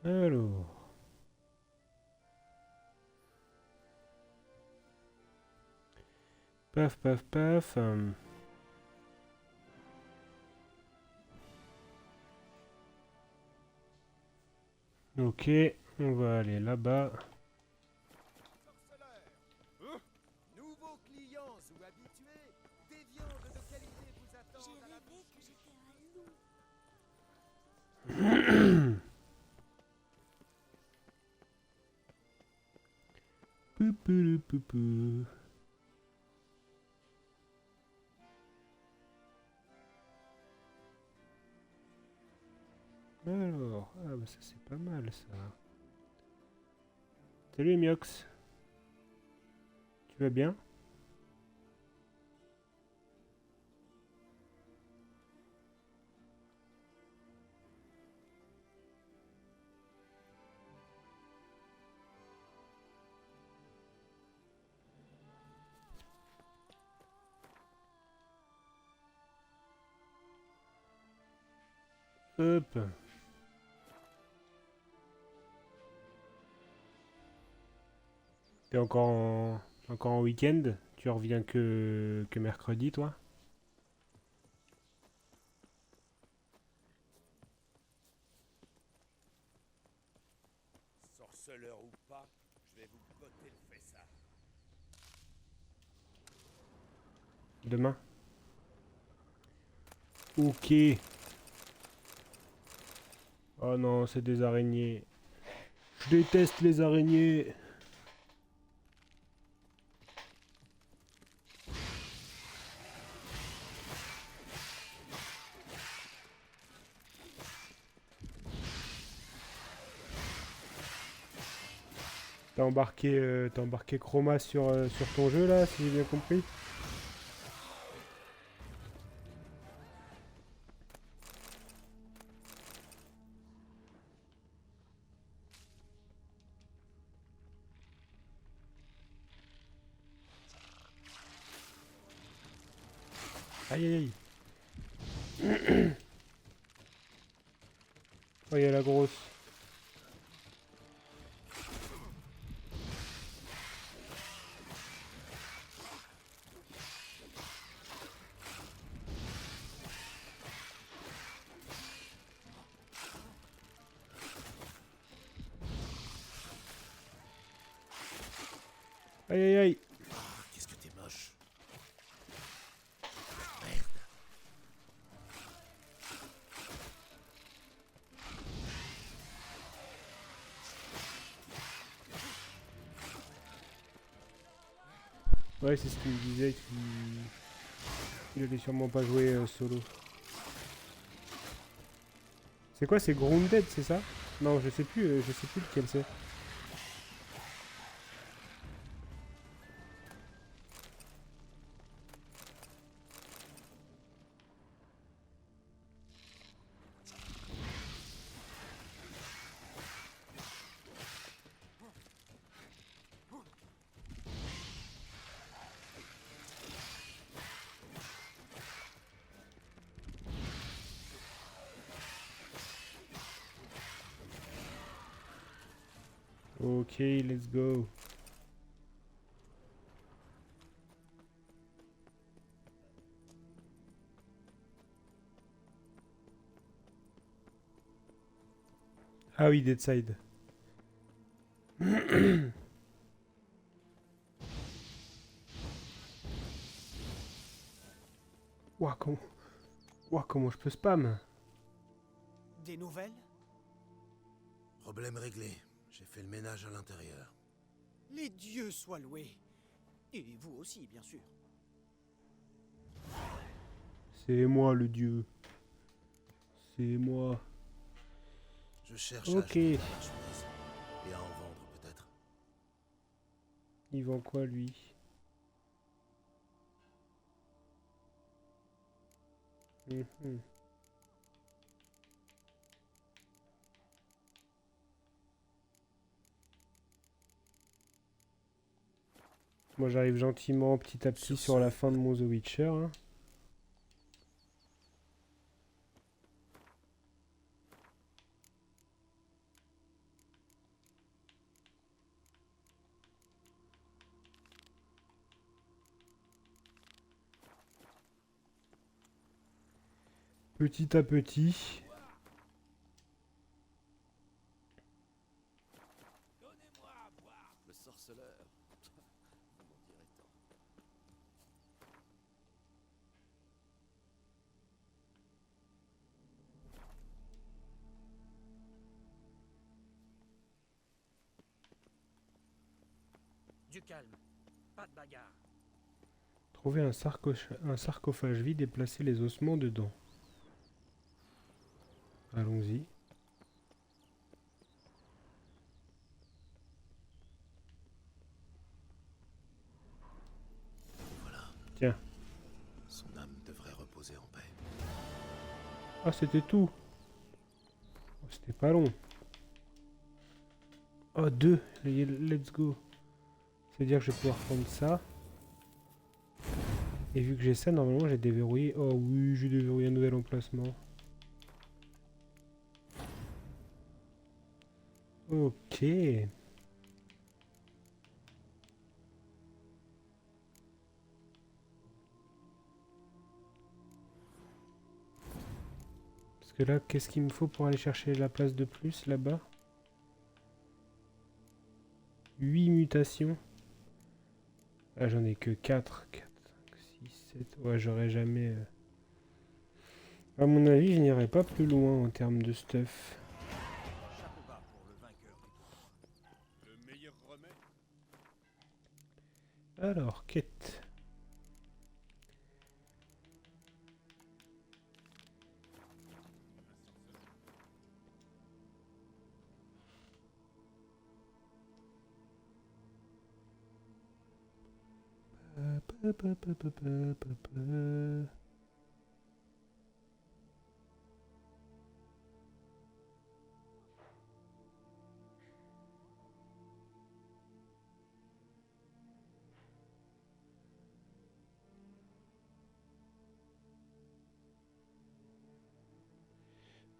Alors. Paf, paf, paf. Ok, on va aller là-bas. Sorceleur. Nouveaux clients ou habitués, des viandes de qualité vous J'ai attendent à la rêvé que boucherie. j'étais un loup. Poupou, poupou. Alors, ah bah ça c'est pas mal ça. Salut Miox, tu vas bien? Hop. T'es encore en week-end? Tu reviens que mercredi toi? Sorceleur ou pas, je vais vous botter le fessard. Demain? Ok. Oh non, c'est des araignées. Je déteste les araignées. T'as embarqué Chroma sur ton jeu là, si j'ai bien compris. Aïe aïe aïe. Oh, il y a la grosse. Aïe aïe aïe. Ah, qu'est-ce que t'es moche. Merde. Ouais, c'est ce qu'il me disait qu'il allait sûrement pas jouer solo. C'est quoi, c'est Grounded, c'est ça? Non, je sais plus lequel c'est. Ok, let's go. Ah oui, Deadside. Ouah, comment je peux spam? Des nouvelles? Problème réglé. J'ai fait le ménage à l'intérieur. Les dieux soient loués. Et vous aussi, bien sûr. C'est moi le dieu. C'est moi. Je cherche à Ok. acheter de la marchandise. Et à en vendre peut-être. Il vend quoi lui? Mhm. Moi j'arrive gentiment petit à petit Sur sur ce, la fin de mon The Witcher, hein. petit à petit. Le sorceleur. Vous m'en direz tant. Du calme. Pas de bagarre. Trouver un sarcophage vide et placer les ossements dedans. Allons-y. Voilà. Tiens. Son âme devrait reposer en paix. Ah, c'était tout. Oh, c'était pas long. Oh, 2. Let's go. C'est-à-dire que je vais pouvoir prendre ça. Et vu que j'ai ça, normalement, j'ai déverrouillé. Oh oui, j'ai déverrouillé un nouvel emplacement. Ok. Parce que là, qu'est-ce qu'il me faut pour aller chercher la place de plus là-bas? 8 mutations. Ah, j'en ai que 4. 4, 5, 6, 7. Ouais, j'aurais jamais... À mon avis, je n'irai pas plus loin en termes de stuff. Chapeau bas pour le vainqueur du tournoi. Le meilleur remède. Alors, quête.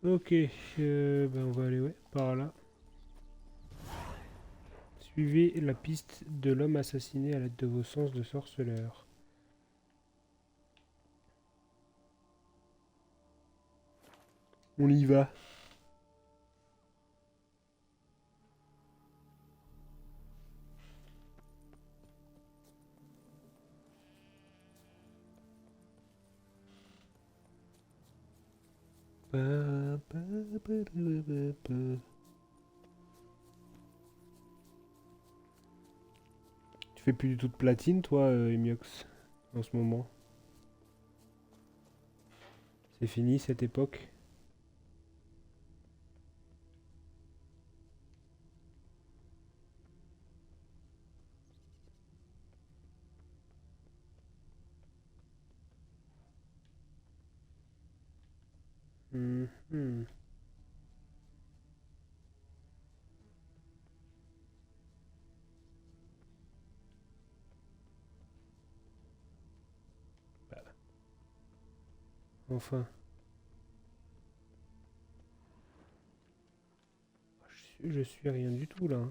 Ok, ben on va aller par là. Suivez la piste de l'homme assassiné à l'aide de vos sens de sorceleur. On y va. Tu fais plus du tout de platine, toi, Emiox, en ce moment. C'est fini cette époque. Mhm. Enfin. Je suis rien du tout là.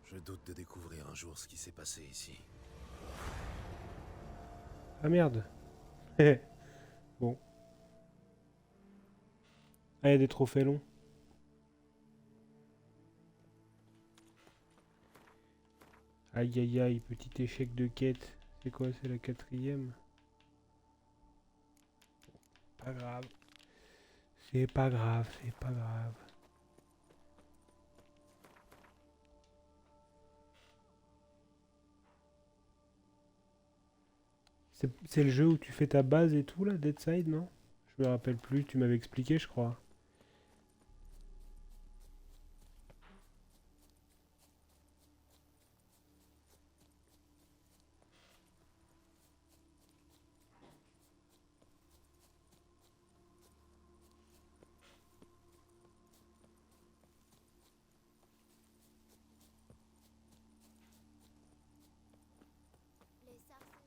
Je doute de découvrir un jour ce qui s'est passé ici. Ah merde. Eh, bon. Ah, il y a des trophées longs. Aïe aïe aïe, petit échec de quête. C'est quoi, c'est la 4e? Pas grave. C'est pas grave, c'est pas grave. C'est le jeu où tu fais ta base et tout là, Deadside, non? Je me rappelle plus, tu m'avais expliqué, je crois. Les sorciers.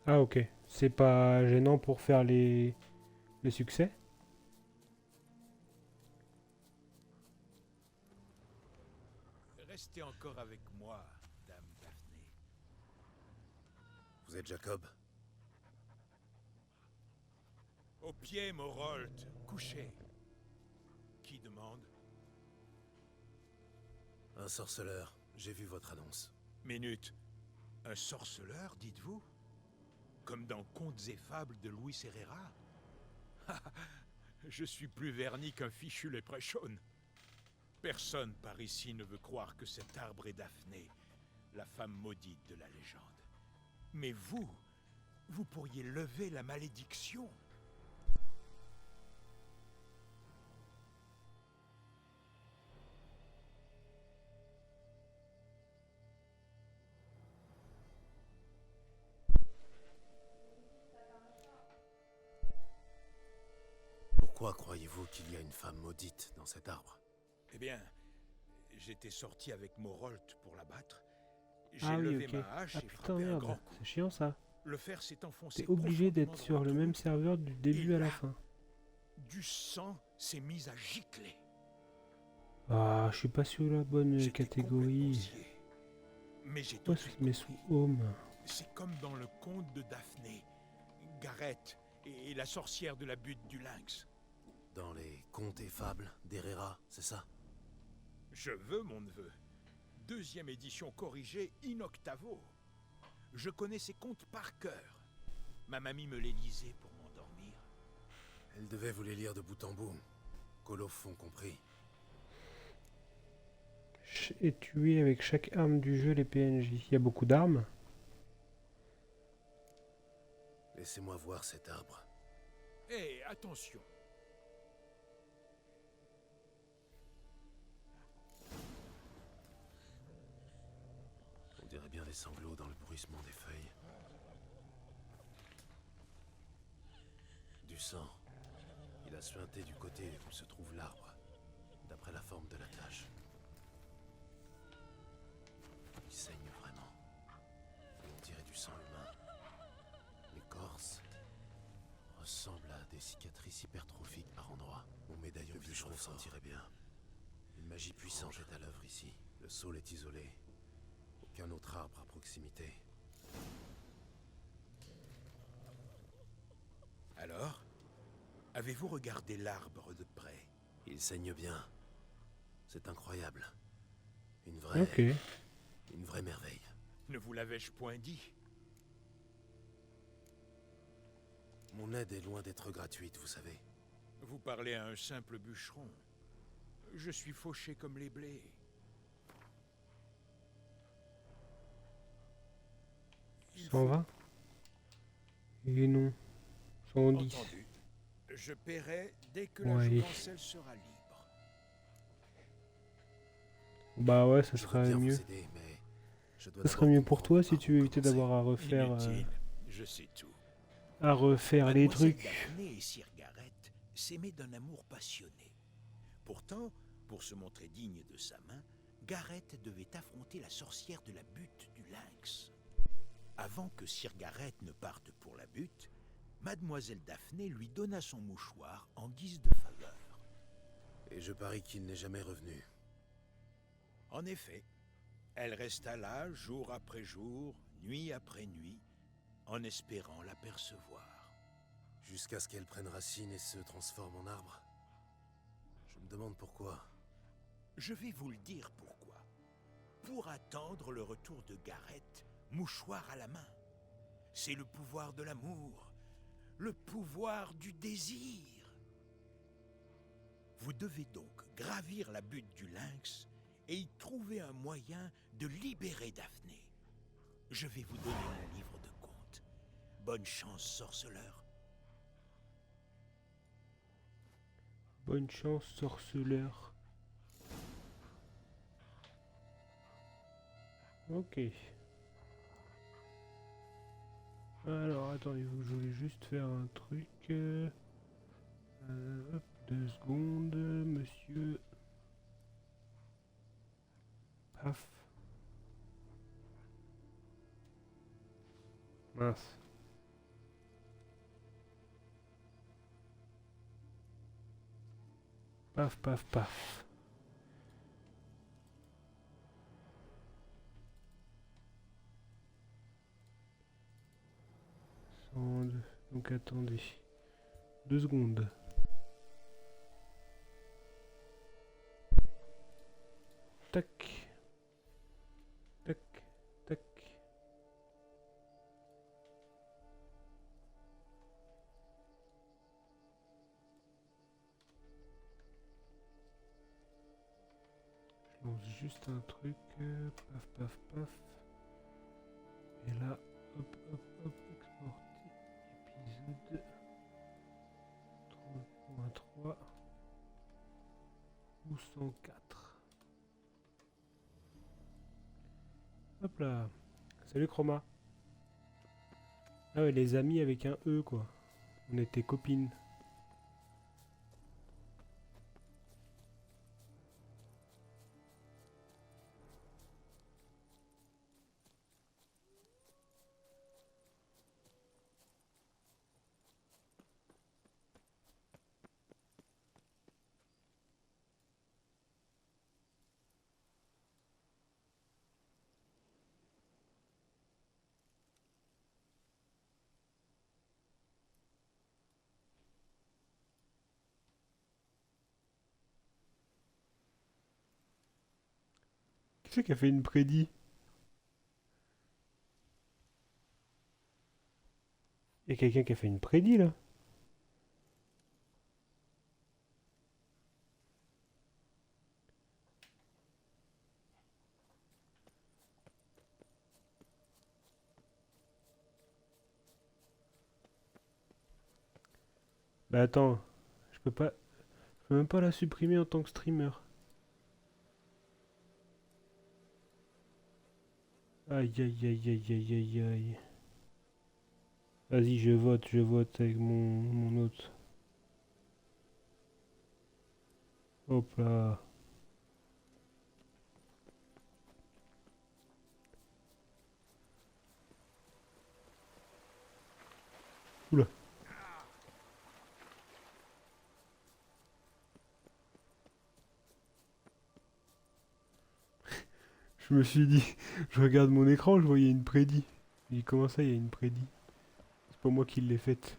Ah ok. C'est pas gênant pour faire les succès? Restez encore avec moi, Dame Daphné. Vous êtes Jacob? Au pied, Morold, couchez. Qui demande? Un sorceleur. J'ai vu votre annonce. Minute. Un sorceleur, dites-vous? Comme dans Contes et Fables de Luis Herrera? Je suis plus verni qu'un fichu léprechaune. Personne par ici ne veut croire que cet arbre est Daphné, la femme maudite de la légende. Mais vous pourriez lever la malédiction. Pourquoi croyez-vous qu'il y a une femme maudite dans cet arbre? Eh bien, j'étais sorti avec Morold pour l'abattre. J'ai Ah oui, levé ok. ma hache Ah et putain, frappé un grand merde. coup. C'est chiant ça. Le fer s'est enfoncé. T'es obligé d'être profondément sur dans le mon même trou. serveur du début à la fin. Du sang s'est mis à gicler. Ah, je suis pas sur la bonne J'étais complètement catégorie. scié. Mais j'ai tout Pourquoi de ça suite se met sous compris. home? C'est comme dans le conte de Daphné, Gareth et la sorcière de la butte du lynx. Dans les contes et fables d'Herrera, c'est ça? Je veux, mon neveu. 2e édition corrigée in octavo. Je connais ces contes par cœur. Ma mamie me les lisait pour m'endormir. Elle devait vous les lire de bout en bout. Colophon compris. Et tuer avec chaque arme du jeu les PNJ. Il y a beaucoup d'armes. Laissez-moi voir cet arbre. Hé, attention. On dirait bien des sanglots dans le bruissement des feuilles. Du sang. Il a suinté du côté où se trouve l'arbre, d'après la forme de la tache. Il saigne vraiment. On dirait du sang humain. L'écorce ressemble à des cicatrices hypertrophiques par endroits. Mon médaillon de bûcheron s'en tirait bien. Une magie puissante est à l'œuvre ici. Le sol est isolé. Aucun autre arbre à proximité. Alors, avez-vous regardé l'arbre de près? Il saigne bien. C'est incroyable. Une vraie... Ok. Une vraie merveille. Ne vous l'avais-je point dit? Mon aide est loin d'être gratuite, vous savez. Vous parlez à un simple bûcheron. Je suis fauché comme les blés. Il 120. Et non. 110. Entendu. Je paierai dès que Ouais. la jouvencelle sera libre. Bah ouais, ça Je veux serait bien mieux. vous aider, mais je dois Ça serait d'abord mieux pour toi comprendre si par tu où veux éviter commencer. d'avoir à refaire, Inutile, je sais tout. les Mademoiselle trucs. Daphné et Sir Gareth s'aimaient d'un amour passionné. Pourtant, pour se montrer digne de sa main, Gareth devait affronter la sorcière de la butte du lynx. Avant que Sir Gareth ne parte pour la butte, Mademoiselle Daphné lui donna son mouchoir en guise de faveur. Et je parie qu'il n'est jamais revenu. En effet, elle resta là jour après jour, nuit après nuit, en espérant l'apercevoir. Jusqu'à ce qu'elle prenne racine et se transforme en arbre. Je me demande pourquoi. Je vais vous le dire pourquoi. Pour attendre le retour de Gareth, mouchoir à la main. C'est le pouvoir de l'amour, le pouvoir du désir. Vous devez donc gravir la butte du lynx et y trouver un moyen de libérer Daphné. Je vais vous donner mon livre de contes. Bonne chance, sorceleur. Bonne chance, sorceleur. Ok. Alors, attendez, je voulais juste faire un truc. Hop, 2 secondes, monsieur. Paf. Mince. Paf, paf, paf. Sonde. Donc attendez. 2 secondes. Tac. Tac. Tac. Je lance juste un truc. Paf, paf, paf. Et là, hop, hop, hop, exporter. Épisode 3.3 ou 104. Hop là. Salut Chroma. Ah ouais, les amis avec un E quoi. On était copines. Qui c'est qui a fait une prédit? Il y a quelqu'un qui a fait une prédit là? Bah attends, je peux même pas la supprimer en tant que streamer. Aïe aïe aïe aïe aïe aïe aïe. Vas-y, je vote avec mon autre. Hop là. Oula. Je me suis dit, je regarde mon écran, je voyais une prédit. J'ai dit, comment ça, il y a une prédit? C'est pas moi qui l'ai faite.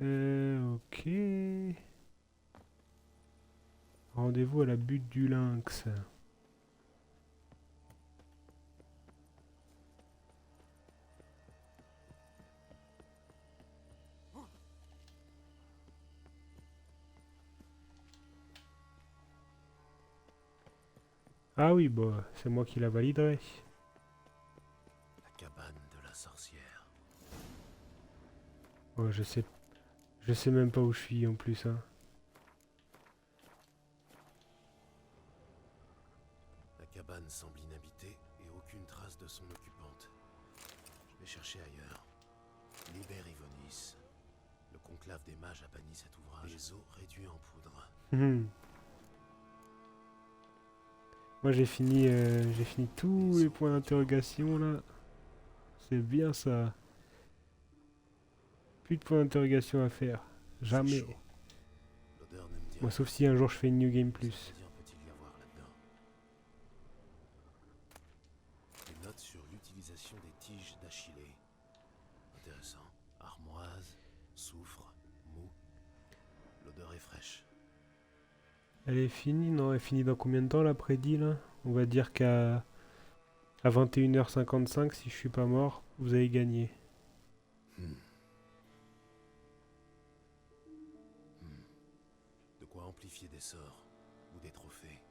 Ok. Rendez-vous à la butte du lynx. Ah oui, bah, c'est moi qui la validerai. La cabane de la sorcière. Oh, je sais même pas où je suis en plus, hein. La cabane semble inhabitée et aucune trace de son occupante. Je vais chercher ailleurs. Liber Ivonis. Le conclave des mages a banni cet ouvrage. Les os réduits en poudre. Moi j'ai fini tous les points d'interrogation là. C'est bien ça. Plus de points d'interrogation à faire. Jamais. C'est chaud. L'odeur ne me dit Moi rien. sauf si un jour je fais une New Game Quels Plus. ingrédients peut-il y avoir là-dedans? Des notes sur l'utilisation des tiges d'Achillée. Intéressant. Armoise, soufre, mou. L'odeur est fraîche. Elle est finie? Non, elle est finie dans combien de temps la prédit là? On va dire qu'à 21h55, si je suis pas mort, vous avez gagné. De quoi amplifier des sorts ou des trophées.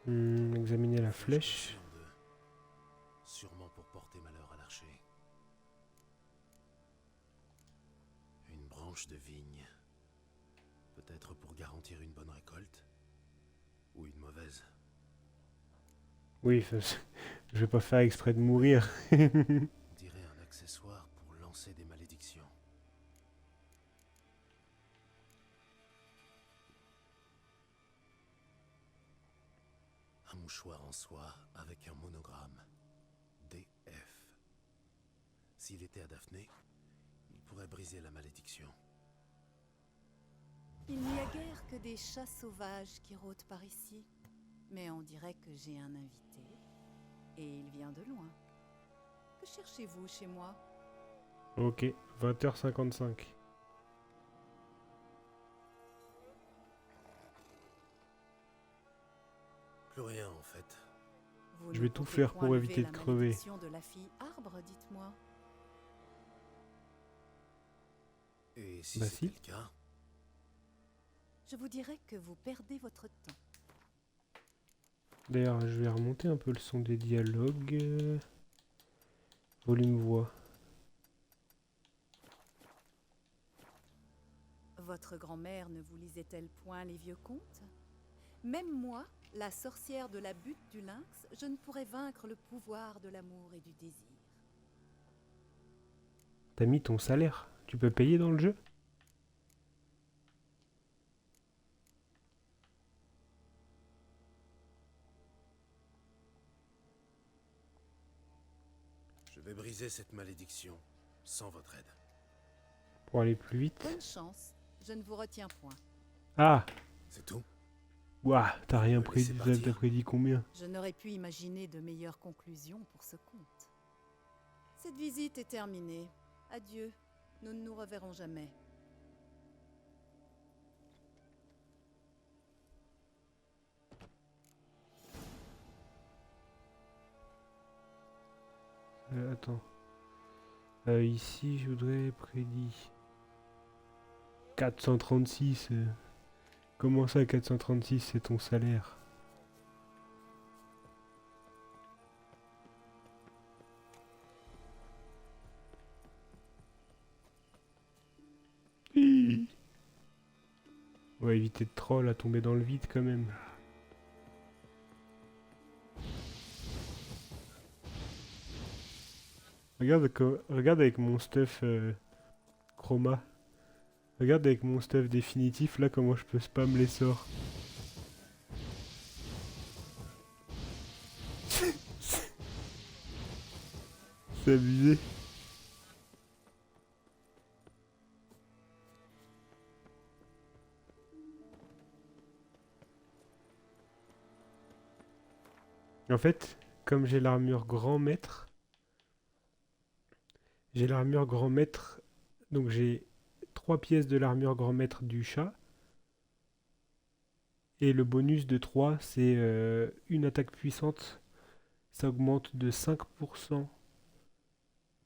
Examiner la flèche. En deux. Sûrement pour porter malheur à l'archer. Une branche de vigne. Peut-être pour garantir une bonne récolte. Ou une mauvaise. Oui, je vais pas faire exprès de mourir. On dirait un accessoire pour lancer des malédictions. Un mouchoir en soie avec un monogramme. DF. S'il était à Daphné, il pourrait briser la malédiction. Il n'y a guère que des chats sauvages qui rôdent par ici. Mais on dirait que j'ai un invité. Et il vient de loin. Que cherchez-vous chez moi? Ok, 20h55. Plus rien en fait. Vous Je ne vais tout comptez faire point pour lever éviter de la crever. malédiction de la fille arbre, dites-moi. Et si Bah c'était si. le cas, Je vous dirais que vous perdez votre temps. D'ailleurs, je vais remonter un peu le son des dialogues. Volume voix. Votre grand-mère ne vous lisait-elle point les vieux contes? Même moi, la sorcière de la butte du lynx, je ne pourrais vaincre le pouvoir de l'amour et du désir. T'as mis ton salaire. Tu peux payer dans le jeu? je vais briser cette malédiction sans votre aide. Pour aller plus vite. Bonne chance, je ne vous retiens point. Ah! C'est tout? Ouah, t'as rien Me laisser prédit. partir. T'as prédit combien? Je n'aurais pu imaginer de meilleures conclusions pour ce conte. Cette visite est terminée. Adieu, nous ne nous reverrons jamais. Attends. Ici, je voudrais prédit. 436. Comment ça, 436, c'est ton salaire? Hi. On va éviter de troll à tomber dans le vide quand même. Regarde avec mon stuff chroma. Regarde avec mon stuff définitif là comment je peux spam les sorts. C'est abusé. En fait, comme j'ai l'armure grand maître, donc j'ai 3 pièces de l'armure grand maître du chat. Et le bonus de 3, c'est une attaque puissante. Ça augmente de 5%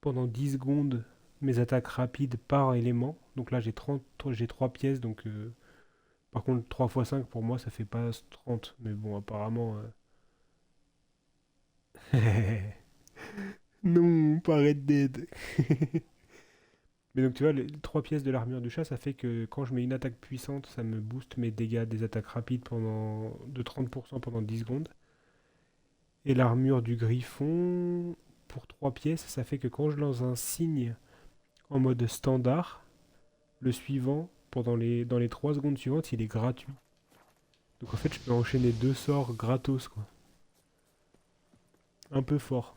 pendant 10 secondes mes attaques rapides par élément. Donc là j'ai 3 pièces, donc par contre 3 x 5 pour moi ça fait pas 30. Mais bon apparemment... Non, pas Red Dead. Mais donc tu vois, les 3 pièces de l'armure du chat, ça fait que quand je mets une attaque puissante, ça me booste mes dégâts des attaques rapides de 30% pendant 10 secondes. Et l'armure du griffon, pour 3 pièces, ça fait que quand je lance un signe en mode standard, le suivant, dans les 3 secondes suivantes, il est gratuit. Donc en fait, je peux enchaîner 2 sorts gratos, quoi. Un peu fort.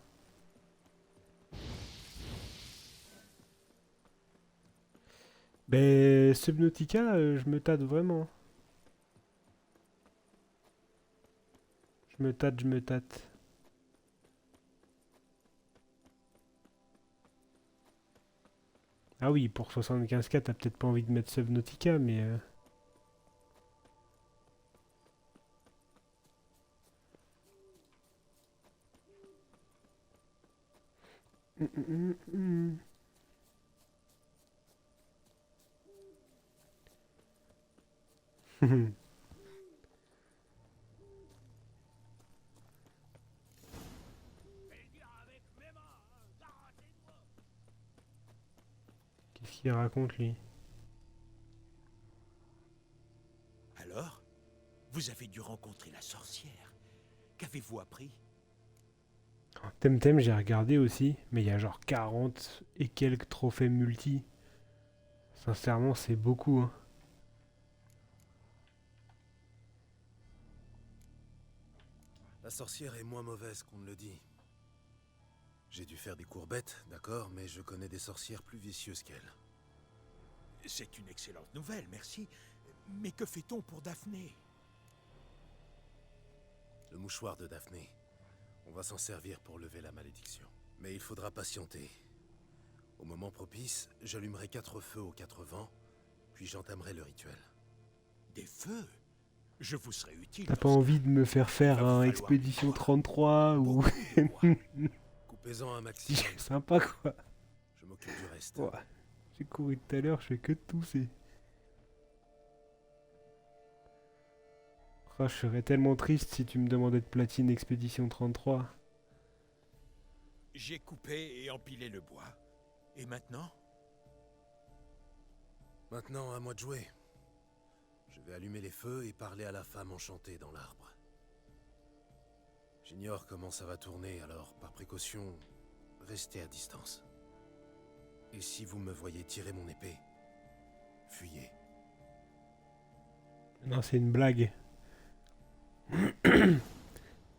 Ben, Subnautica, je me tâte vraiment. Je me tâte. Ah oui, pour 75K, t'as peut-être pas envie de mettre Subnautica, mais... Qu'est-ce qu'il raconte, lui? Alors, vous avez dû rencontrer la sorcière. Qu'avez-vous appris? Temtem, j'ai regardé aussi, mais il y a genre 40 et quelques trophées multi. Sincèrement, c'est beaucoup, hein. La sorcière est moins mauvaise qu'on ne le dit. J'ai dû faire des courbettes, d'accord, mais je connais des sorcières plus vicieuses qu'elle. C'est une excellente nouvelle, merci. Mais que fait-on pour Daphné? Le mouchoir de Daphné. On va s'en servir pour lever la malédiction. Mais il faudra patienter. Au moment propice, j'allumerai 4 feux aux 4 vents, puis j'entamerai le rituel. Des feux? Je vous serai utile. T'as pas envie de me faire faire Va vous un falloir Expédition 33 ou... beaucoup de bois. Coupez-en un maximum. Sympa quoi. Je m'occupe du reste. Ouais. J'ai couru tout à l'heure, je fais que de tousser. Oh, je serais tellement triste si tu me demandais de platine Expédition 33. J'ai coupé et empilé le bois. Et maintenant? Maintenant, à moi de jouer. Je vais allumer les feux et parler à la femme enchantée dans l'arbre. J'ignore comment ça va tourner, alors par précaution, restez à distance. Et si vous me voyez tirer mon épée, fuyez. Non, c'est une blague.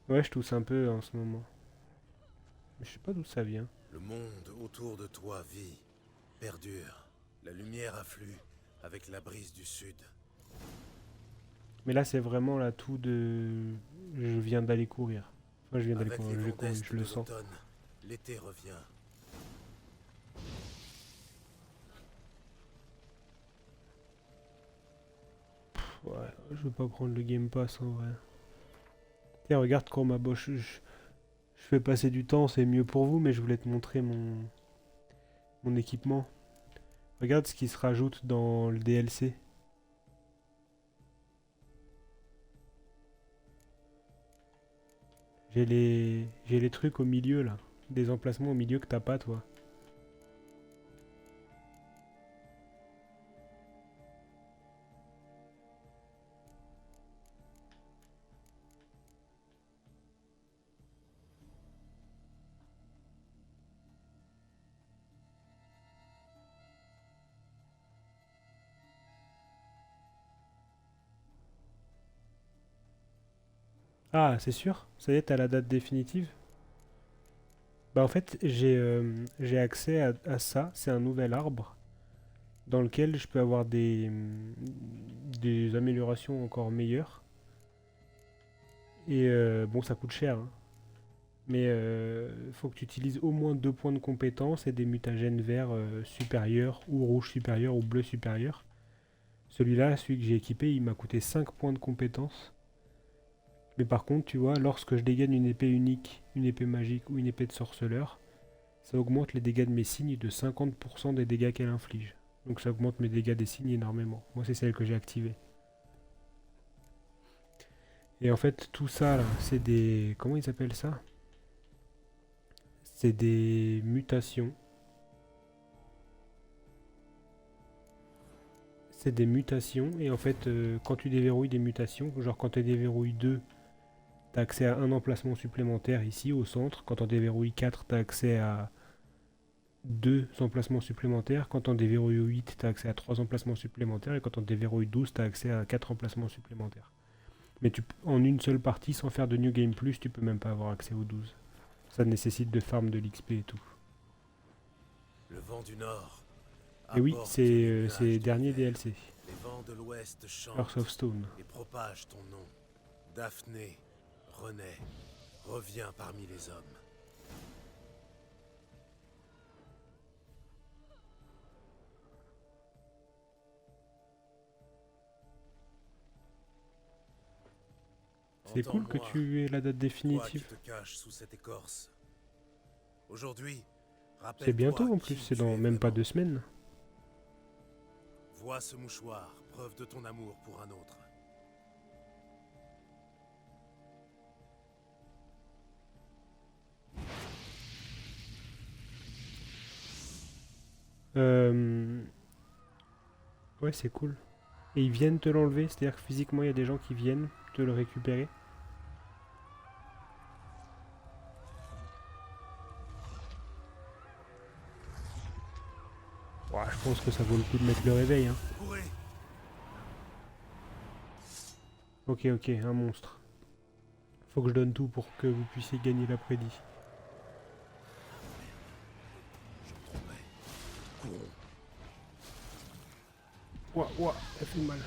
Ouais, je tousse un peu en ce moment. Mais je sais pas d'où ça vient. Le monde autour de toi vit, perdure. La lumière afflue avec la brise du sud. Mais là, c'est vraiment là tout de... Je viens d'aller courir. Enfin, je viens d'aller Avec courir, les j'ai vents couru, d'est je le de sens. l'automne, l'été revient. Ouais, je veux pas prendre le Game Pass en vrai. Tiens, regarde Chroma je fais passer du temps, c'est mieux pour vous, mais je voulais te montrer mon équipement. Regarde ce qui se rajoute dans le DLC. J'ai les trucs au milieu là. Des emplacements au milieu que t'as pas toi. Ah, c'est sûr? Ça y est, t'as la date définitive? Bah en fait, j'ai accès à ça. C'est un nouvel arbre dans lequel je peux avoir des améliorations encore meilleures. Et bon, ça coûte cher, hein. Mais faut que tu utilises au moins 2 points de compétence et des mutagènes verts supérieurs, ou rouge supérieur, ou bleu supérieur. Celui-là, celui que j'ai équipé, il m'a coûté 5 points de compétence. Mais par contre, tu vois, lorsque je dégaine une épée unique, une épée magique ou une épée de sorceleur, ça augmente les dégâts de mes signes de 50% des dégâts qu'elle inflige. Donc ça augmente mes dégâts des signes énormément. Moi, c'est celle que j'ai activée. Et en fait, tout ça, là, c'est des... Comment ils appellent ça? C'est des mutations. C'est des mutations. Et en fait, quand tu déverrouilles des mutations, genre quand tu déverrouilles 2, t'as accès à un emplacement supplémentaire ici au centre. Quand on déverrouille 4, t'as accès à 2 emplacements supplémentaires. Quand on déverrouille 8, t'as accès à 3 emplacements supplémentaires. Et quand on déverrouille 12, t'as accès à 4 emplacements supplémentaires. Mais en une seule partie, sans faire de New Game Plus, tu peux même pas avoir accès aux 12. Ça nécessite de farm de l'XP et tout. Le vent du nord. Et oui, apporte c'est les nuages les derniers d'hiver. DLC. Les vents de l'ouest chantent Earth of Stone. et propagent ton nom. Daphné renaît, revient parmi les hommes. C'est cool que Entends-moi, tu aies la date toi qui définitive. te caches sous cette écorce. Aujourd'hui, rappelle-toi C'est bientôt en plus, qui c'est tu dans es même pas vraiment. 2 semaines. Vois ce mouchoir, preuve de ton amour pour un autre. Euh... Ouais, c'est cool. Et ils viennent te l'enlever, c'est-à-dire que physiquement, il y a des gens qui viennent te le récupérer. Ouais, je pense que ça vaut le coup de mettre le réveil, hein. Courez! Ok, un monstre. Faut que je donne tout pour que vous puissiez gagner l'après-midi. Ouah, ouah, ça fait mal.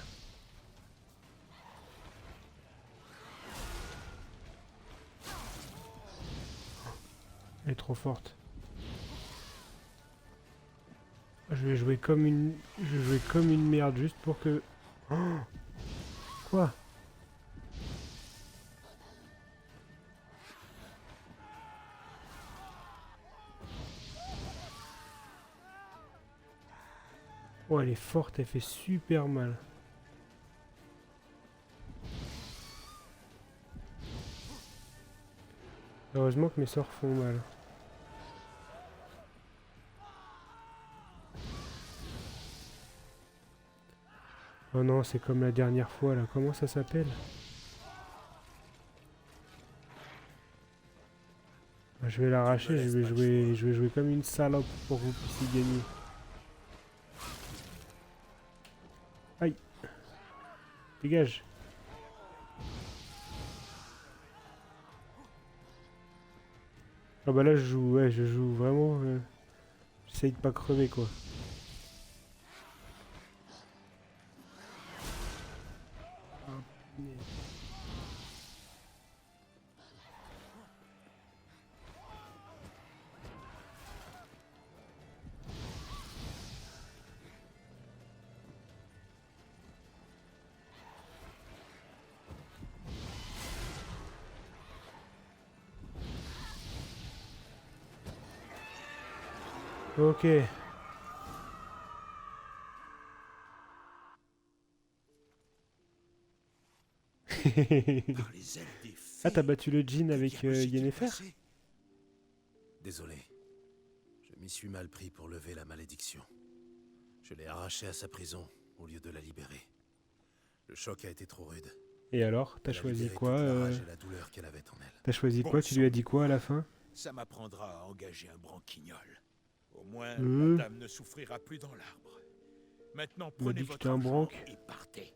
Elle est trop forte. Je vais jouer comme une... Je vais jouer comme une merde juste pour que... Oh, quoi? Oh, elle est forte, elle fait super mal. Heureusement que mes sorts font mal. Oh non, c'est comme la dernière fois là. Comment ça s'appelle? Je vais l'arracher, je vais jouer comme une salope pour que vous puissiez gagner. Aïe. Dégage. Ah bah là je joue, ouais, je joue vraiment... j'essaye de pas crever quoi. Ah, punaise. Ok. Par les ailes des Ah, t'as fées, battu le djinn que avec diable s'est-il Yennefer? passé? Désolé. Je m'y suis mal pris pour lever la malédiction. Je l'ai arrachée à sa prison au lieu de la libérer. Le choc a été trop rude. Et alors, t'as Elle a choisi libéré quoi toute la rage et la douleur qu'elle avait en elle. T'as choisi Bon quoi? Tu lui as sang. dit quoi à la fin? Ça m'apprendra à engager un branquignol. Au moins, Euh. madame ne souffrira plus dans l'arbre. Maintenant, On m'a prenez dit que votre t'es un argent branque. et partez.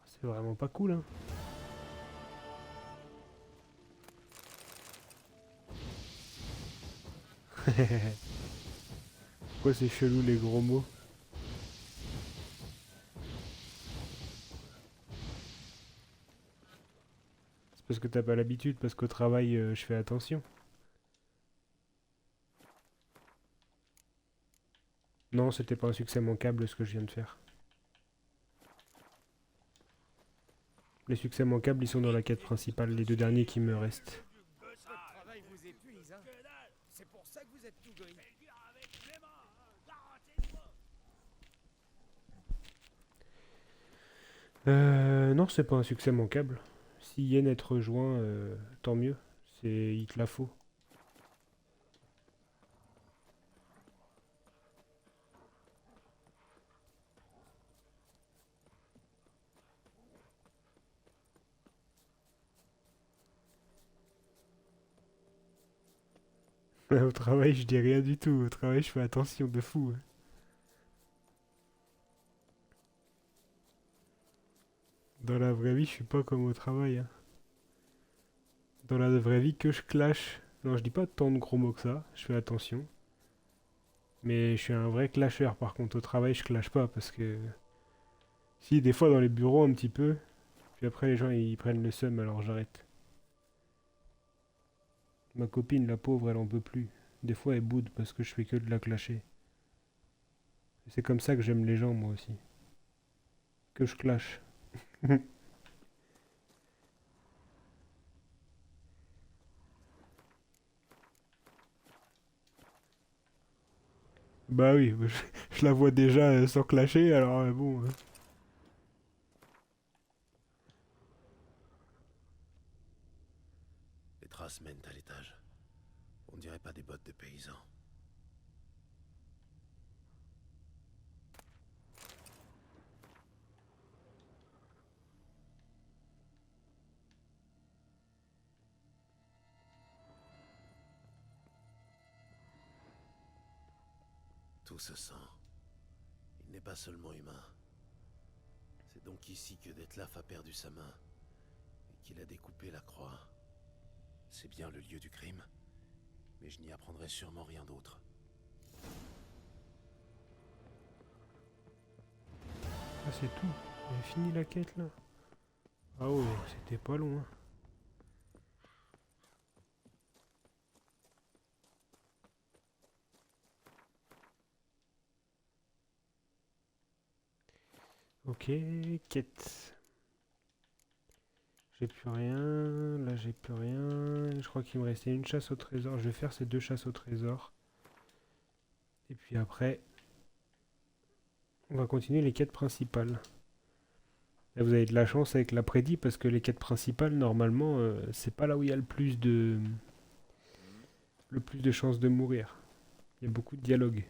C'est vraiment pas cool, hein. Pourquoi c'est chelou les gros mots? C'est parce que t'as pas l'habitude, parce qu'au travail, je fais attention. Non, c'était pas un succès manquable ce que je viens de faire. Les succès manquables, ils sont dans la quête principale, les deux derniers qui me restent. Votre travail vous épuise, hein. C'est pour ça que vous êtes tout gris. Non, c'est pas un succès manquable. Si Yen est rejoint, tant mieux. Il te la faut. Au travail, je dis rien du tout. Au travail, je fais attention de fou, hein. Dans la vraie vie, je suis pas comme au travail, hein. Dans la vraie vie, que je clash. Non, je dis pas tant de gros mots que ça. Je fais attention. Mais je suis un vrai clasheur. Par contre, au travail, je clash pas parce que... Si, des fois dans les bureaux, un petit peu. Puis après, les gens, ils prennent le seum, alors j'arrête. Ma copine, la pauvre, elle en peut plus. Des fois, elle boude parce que je fais que de la clasher. Et c'est comme ça que j'aime les gens, moi aussi. Que je clash. Bah oui, je la vois déjà sans clasher, alors bon. Les traces mènent à l'étage. On dirait pas des bottes de paysans. Tout se sent. n'est pas seulement humain. C'est donc ici que Detlef a perdu sa main et qu'il a découpé la croix. C'est bien le lieu du crime, mais je n'y apprendrai sûrement rien d'autre. Ah, c'est tout. J'ai fini la quête là. Ah ouais, c'était pas loin. Ok, quête. J'ai plus rien, là j'ai plus rien. Je crois qu'il me restait une chasse au trésor. Je vais faire ces 2 chasses au trésor. Et puis après, on va continuer les quêtes principales. Là, vous avez de la chance avec l'après-dit parce que les quêtes principales, normalement, c'est pas là où il y a le plus de chances de mourir. Il y a beaucoup de dialogue.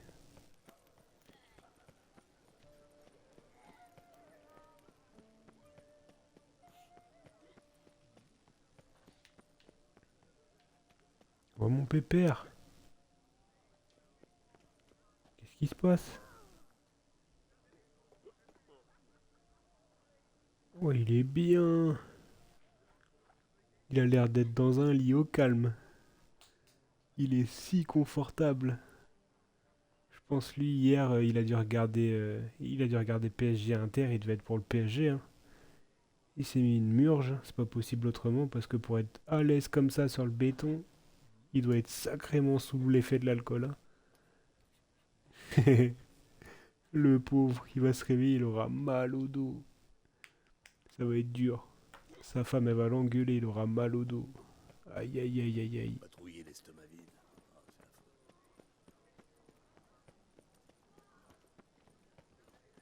Oh mon pépère! Qu'est-ce qui se passe? Oh, il est bien! Il a l'air d'être dans un lit au calme. Il est si confortable. Je pense lui hier, il a dû regarder PSG Inter, il devait être pour le PSG, hein. Il s'est mis une murge, c'est pas possible autrement parce que pour être à l'aise comme ça sur le béton, il doit être sacrément sous l'effet de l'alcool, hein. Le pauvre, il va se réveiller, il aura mal au dos. Ça va être dur. Sa femme, elle va l'engueuler, il aura mal au dos. Aïe aïe aïe aïe aïe. Patrouiller l'estomac vide.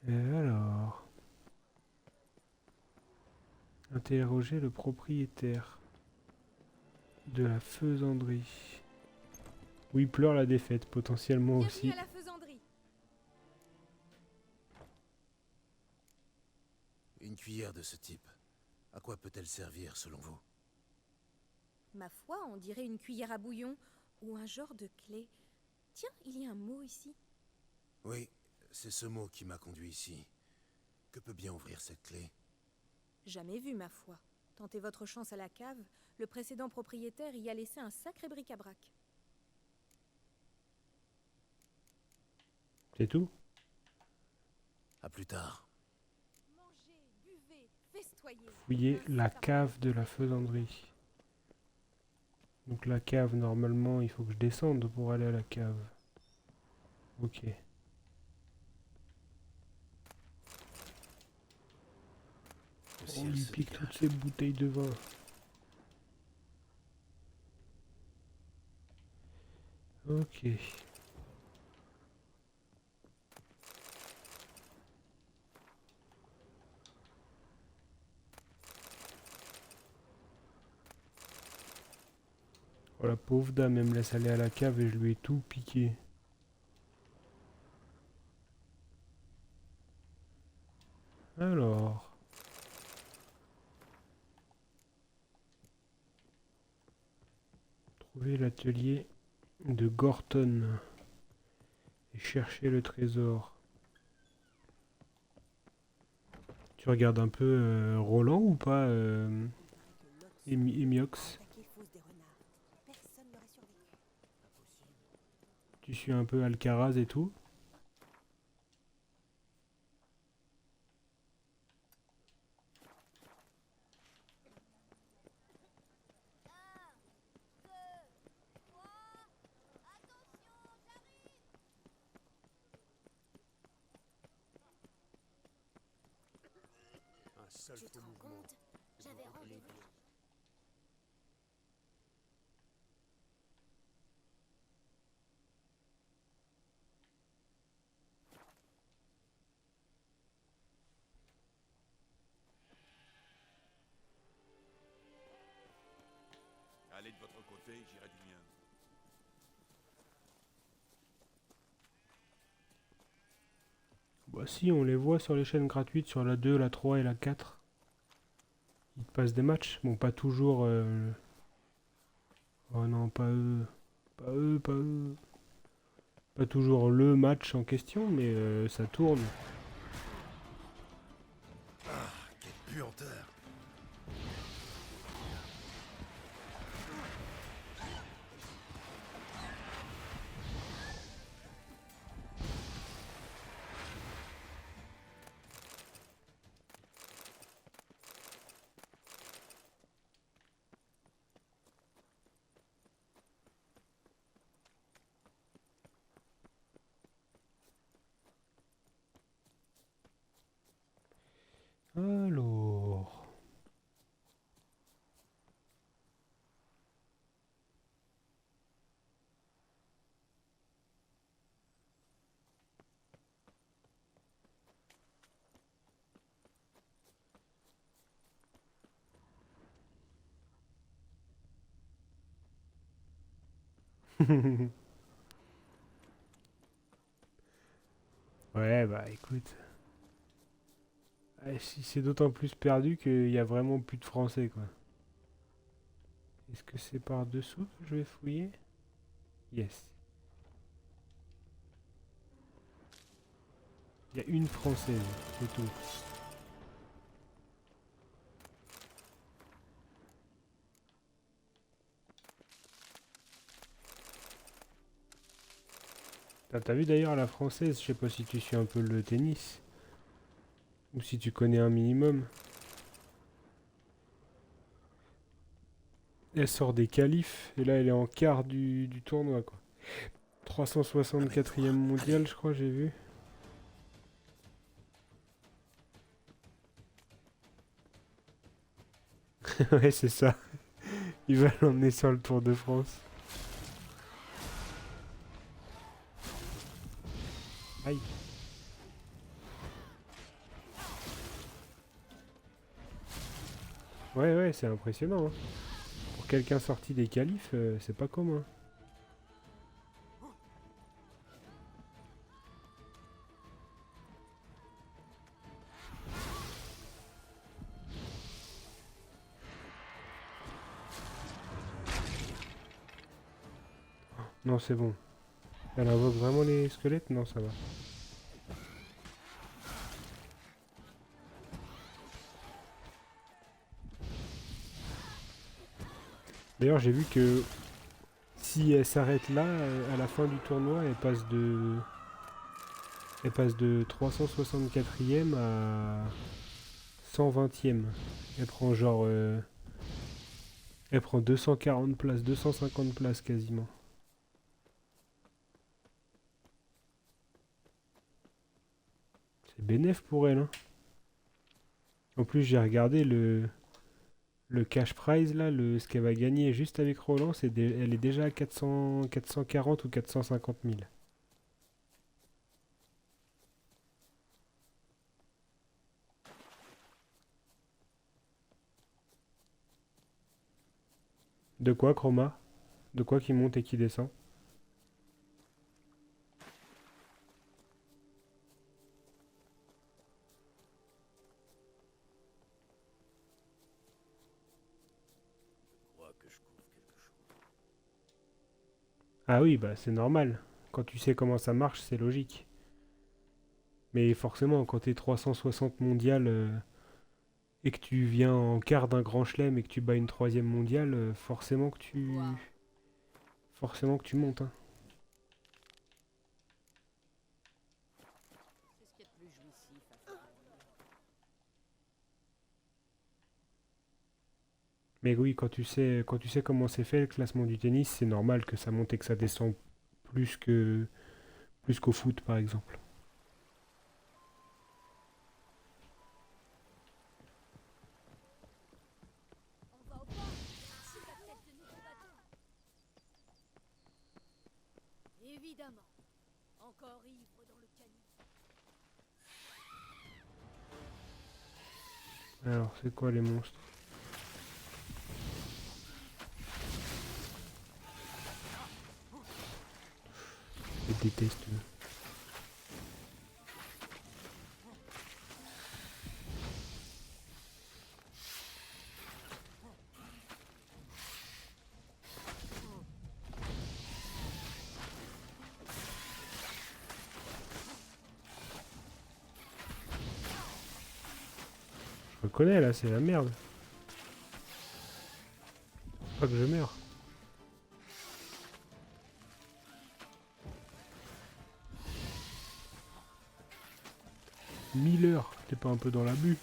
Et alors, interroger le propriétaire de la faisanderie. Où il pleure la défaite, potentiellement aussi. Bienvenue à la faisanderie. Une cuillère de ce type, à quoi peut-elle servir selon vous? Ma foi, on dirait une cuillère à bouillon ou un genre de clé. Tiens, il y a un mot ici. Oui, c'est ce mot qui m'a conduit ici. Que peut bien ouvrir cette clé? Jamais vu, ma foi. Tentez votre chance à la cave. Le précédent propriétaire y a laissé un sacré bric-à-brac. C'est tout? À plus tard. Mangez, buvez, festoyez. Fouiller la cave de la faisanderie. Donc la cave, normalement, il faut que je descende pour aller à la cave. Ok. Le On ciel lui se pique dégage. toutes ces bouteilles de vin. Ok. Oh la pauvre dame, elle me laisse aller à la cave et je lui ai tout piqué. Alors. Trouver l'atelier de Gorton. Et chercher le trésor. Tu regardes un peu Roland ou pas, Emiox? Tu suis un peu Alcaraz et tout? Un seul Tu te faux rends mouvement. compte? J'avais rendez-vous. Allez de votre côté, j'irai du mien. Bah si, on les voit sur les chaînes gratuites, sur la 2, la 3 et la 4. Ils te passent des matchs. Bon, pas toujours... Oh non, pas eux. Pas eux, pas eux. Pas toujours le match en question, mais ça tourne. Ouais, bah écoute. C'est d'autant plus perdu qu'il y a vraiment plus de français, quoi. Est-ce que c'est par dessous que je vais fouiller? Yes. Il y a une française, c'est tout. T'as vu d'ailleurs la française, je sais pas si tu suis un peu le tennis. Ou si tu connais un minimum. Elle sort des qualifs et là elle est en quart du tournoi quoi. 364e mondial je crois j'ai vu. Ouais c'est ça. Il va l'emmener sur le Tour de France. Aïe. Ouais ouais c'est impressionnant. Hein. Pour quelqu'un sorti des qualifs, c'est pas commun. Non c'est bon. Elle invoque vraiment les squelettes? Non ça va. D'ailleurs j'ai vu que si elle s'arrête là, à la fin du tournoi, elle passe de 364e à 120e. Elle prend genre... elle prend 240 places, 250 places quasiment. C'est bénéf pour elle. Hein. En plus j'ai regardé le cash prize là, ce qu'elle va gagner juste avec Roland, elle est déjà à 440 ou 450 000. De quoi, Chroma? De quoi qui monte et qui descend? Je crois que je couvre quelque chose. Ah oui, bah c'est normal. Quand tu sais comment ça marche, c'est logique. Mais forcément, quand t'es 360 mondial et que tu viens en quart d'un grand chelem et que tu bats une troisième mondiale, forcément que tu montes. Hein. C'est ce qu'il y a de plus jouissif à faire. Mais oui, quand tu sais comment c'est fait le classement du tennis, c'est normal que ça monte et que ça descend plus que plus qu'au foot par exemple. On va au port. Ici va peut-être de nouveaux bateaux. Évidemment. Encore ivre dans le calife. Alors, c'est quoi les monstres? Je déteste. Eux. Je reconnais là, c'est la merde. Faut pas que je meure. Mille heures, t'es pas un peu dans l'abus?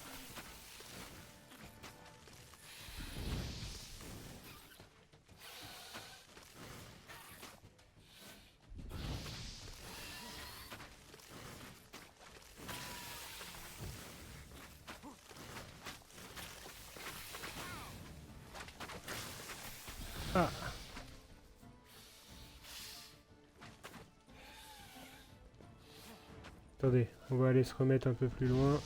Ah. Attendez, on va aller se remettre un peu plus loin.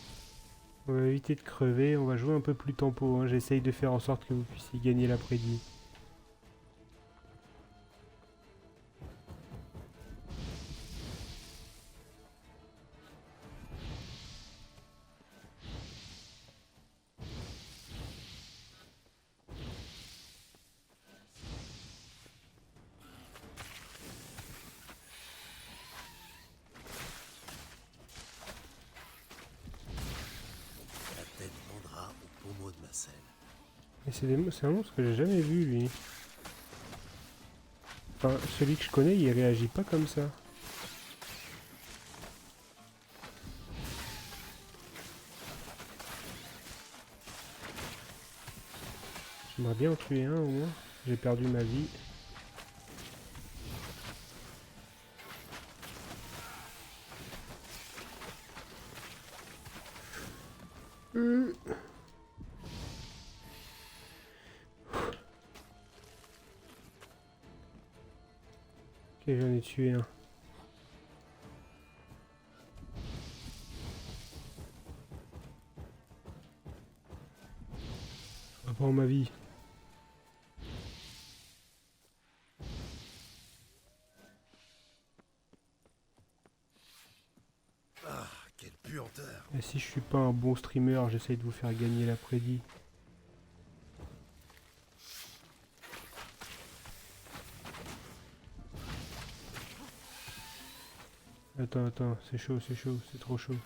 On va éviter de crever, on va jouer un peu plus tempo. Hein. J'essaye de faire en sorte que vous puissiez gagner l'après-midi. Et c'est un monstre que j'ai jamais vu, lui. Enfin, celui que je connais, il réagit pas comme ça. J'aimerais bien en tuer un au moins. J'ai perdu ma vie. Ok, j'en ai tué un. Reprends ma vie. Ah, quelle puanteur. Et si je suis pas un bon streamer, j'essaye de vous faire gagner l'après-midi. Attends, c'est chaud, c'est trop chaud.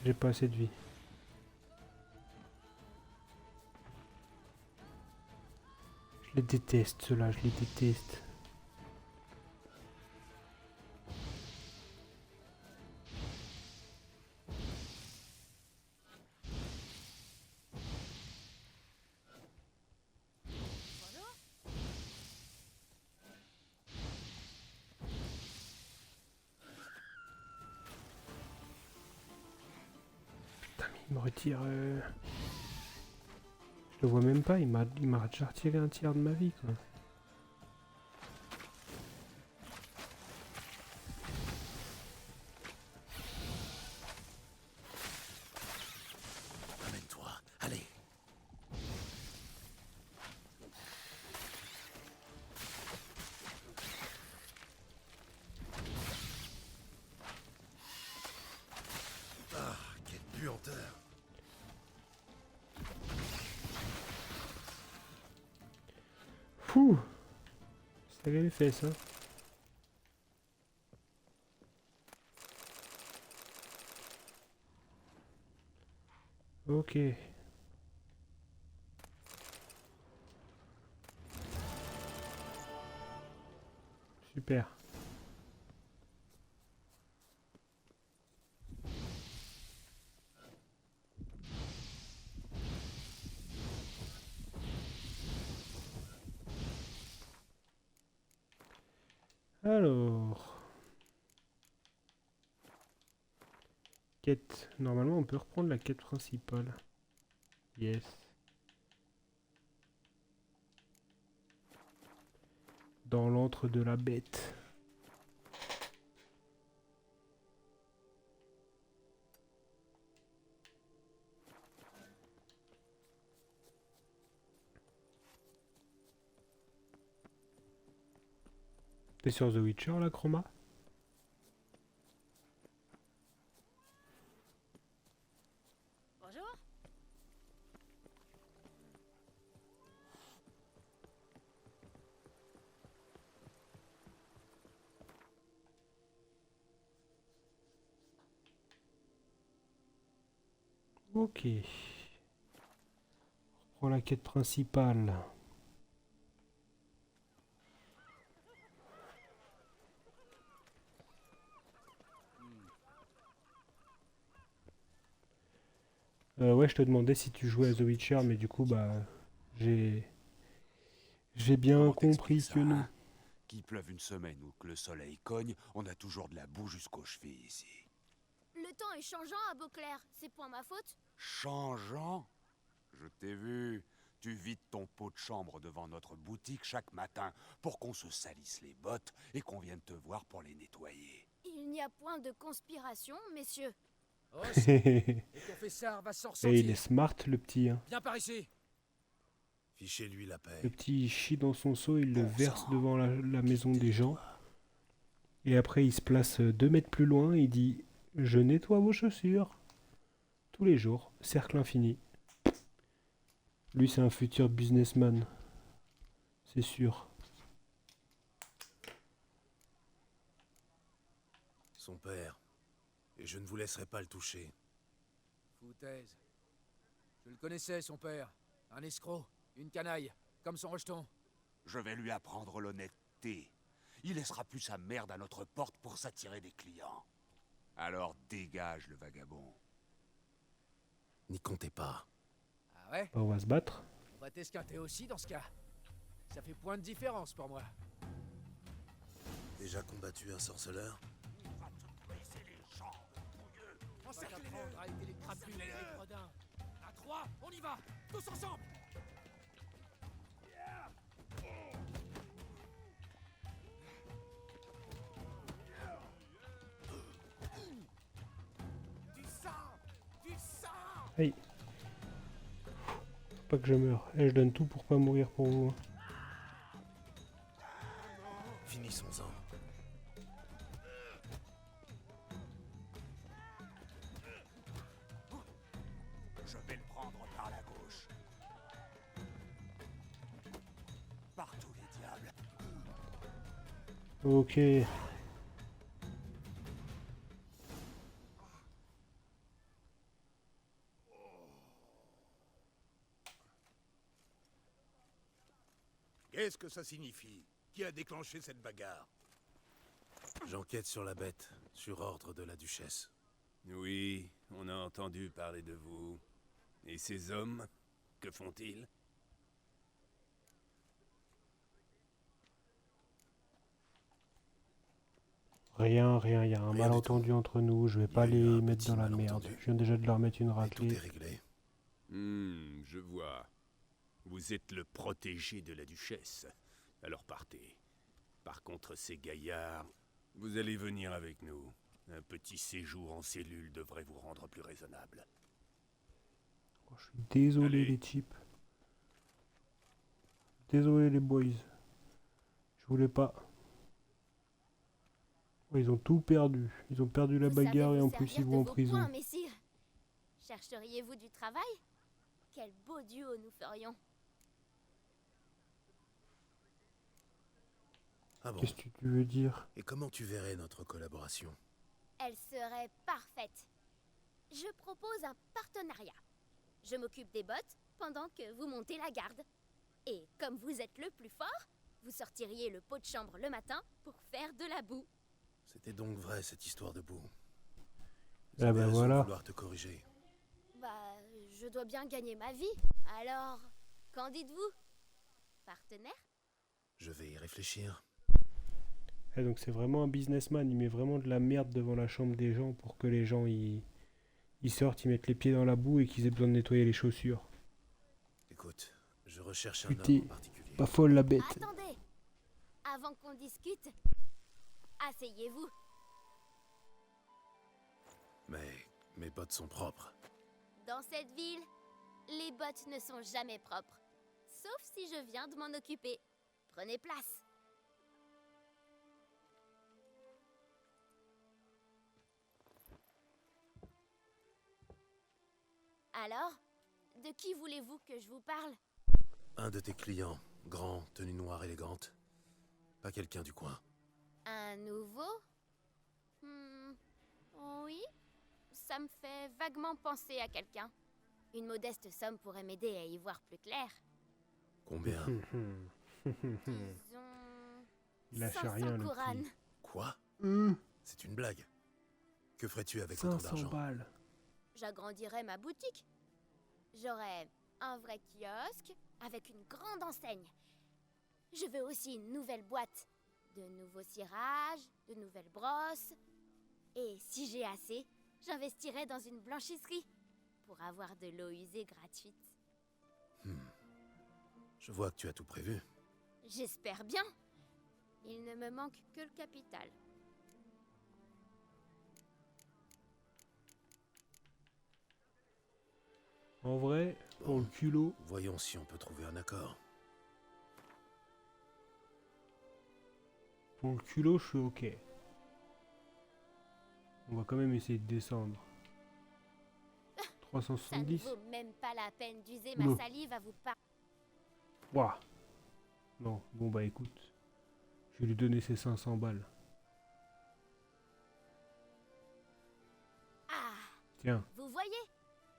J'ai pas assez de vie. Je les déteste, ceux-là, je les déteste. Putain, mais il me retire... Je le vois même pas, il m'a déjà retiré un tiers de ma vie, quoi. Amène-toi, allez. Ah, quelle puanteur. Fouh! Ça avait fait ça. Ok. Super. Alors... Quête. Normalement, on peut reprendre la quête principale. Yes. Dans l'antre de la bête. T'es sur The Witcher, là, Chroma? Bonjour. Ok. On reprend la quête principale. Ouais, je te demandais si tu jouais à The Witcher, mais du coup, bah... J'ai... J'ai bien Comment compris t'expliques ça, que non. hein? Qu'il pleuve une semaine ou que le soleil cogne, on a toujours de la boue jusqu'aux chevilles ici. Le temps est changeant à Beauclair. C'est point ma faute. Changeant? Je t'ai vu. Tu vides ton pot de chambre devant notre boutique chaque matin pour qu'on se salisse les bottes et qu'on vienne te voir pour les nettoyer. Il n'y a point de conspiration, messieurs. Oh, et Confesseur va s'en Et il est ressentir. smart, le petit. Hein. Viens par ici. Fichez-lui la paix. Le petit, il chie dans son seau, il le Bon verse sang. devant la maison des gens. Tais-toi. Et après, il se place 2 mètres plus loin, il dit « Je nettoie vos chaussures. » Tous les jours, cercle infini. Lui, c'est un futur businessman. C'est sûr. Son père. Et je ne vous laisserai pas le toucher. Foutaise. Je le connaissais, son père. Un escroc, une canaille, comme son rejeton. Je vais lui apprendre l'honnêteté. Il laissera plus sa merde à notre porte pour s'attirer des clients. Alors dégage le vagabond. N'y comptez pas. Ah ouais? Bah, on va se battre. On va t'esquinter aussi dans ce cas. Ça fait point de différence pour moi. Déjà combattu un sorceleur? Encerclez-le! À aider les crapules et les gredins. À 3, on y va! Tous ensemble! Du sang! Du sang! Aïe. Faut pas que je meure. Et je donne tout pour pas mourir pour vous. Finissons-en. Je vais le prendre par la gauche. Par tous les diables. Ok. Qu'est-ce que ça signifie? Qui a déclenché cette bagarre? J'enquête sur la bête, sur ordre de la duchesse. Oui, on a entendu parler de vous. Et ces hommes, que font-ils? Rien, il y a un Rien du malentendu entre nous, je vais pas Il y a eu les un mettre petit dans la merde. malentendu. Je viens déjà de leur mettre une Et tout est raclée. réglé. Je vois. Vous êtes le protégé de la duchesse. Alors partez. Par contre, ces gaillards, vous allez venir avec nous. Un petit séjour en cellule devrait vous rendre plus raisonnable. Oh, je suis désolé Allez. les types. Désolé les boys. Je voulais pas. Oh, ils ont tout perdu. Ils ont perdu la Vous savez bagarre et vous en plus servir ils de vont en vos prison. poings, messire. Chercheriez-vous du travail? Quel beau duo nous ferions. Ah bon? Qu'est-ce que tu veux dire? Et comment tu verrais notre collaboration? Elle serait parfaite. Je propose un partenariat. Je m'occupe des bottes pendant que vous montez la garde. Et comme vous êtes le plus fort, vous sortiriez le pot de chambre le matin pour faire de la boue. C'était donc vrai cette histoire de boue. Ah J'avais ben raison de voilà. vouloir te corriger. Bah, je dois bien gagner ma vie. Alors, qu'en dites-vous? Partenaire? Je vais y réfléchir. Eh, donc c'est vraiment un businessman, il met vraiment de la merde devant la chambre des gens pour que les gens ils sortent, ils mettent les pieds dans la boue et qu'ils aient besoin de nettoyer les chaussures. Écoute, je recherche un Putain, homme en particulier. pas folle la bête. Attendez! Avant qu'on discute, asseyez-vous. Mais mes bottes sont propres. Dans cette ville, les bottes ne sont jamais propres. Sauf si je viens de m'en occuper. Prenez place. Alors, de qui voulez-vous que je vous parle? Un de tes clients, grand, tenue noire élégante. Pas quelqu'un du coin. Un nouveau? Oui, ça me fait vaguement penser à quelqu'un. Une modeste somme pourrait m'aider à y voir plus clair. Combien? Disons... Il lâche 500 rien le couronnes. petit. Quoi? Hum, C'est une blague. Que ferais-tu avec autant 500 d'argent? balles. J'agrandirais ma boutique. J'aurais un vrai kiosque avec une grande enseigne. Je veux aussi une nouvelle boîte, de nouveaux cirages, de nouvelles brosses. Et si j'ai assez, j'investirai dans une blanchisserie pour avoir de l'eau usée gratuite. Je vois que tu as tout prévu. J'espère bien. Il ne me manque que le capital. En vrai, pour Bon. le culot, Voyons si on peut trouver un accord. je suis ok. On va quand même essayer de descendre. Ça ne 370. vaut même pas la peine d'user Oula. ma salive à vous parler. Ouah. Non, bon bah écoute. Je vais lui donner ses 500 balles. Ah, Tiens, vous voyez?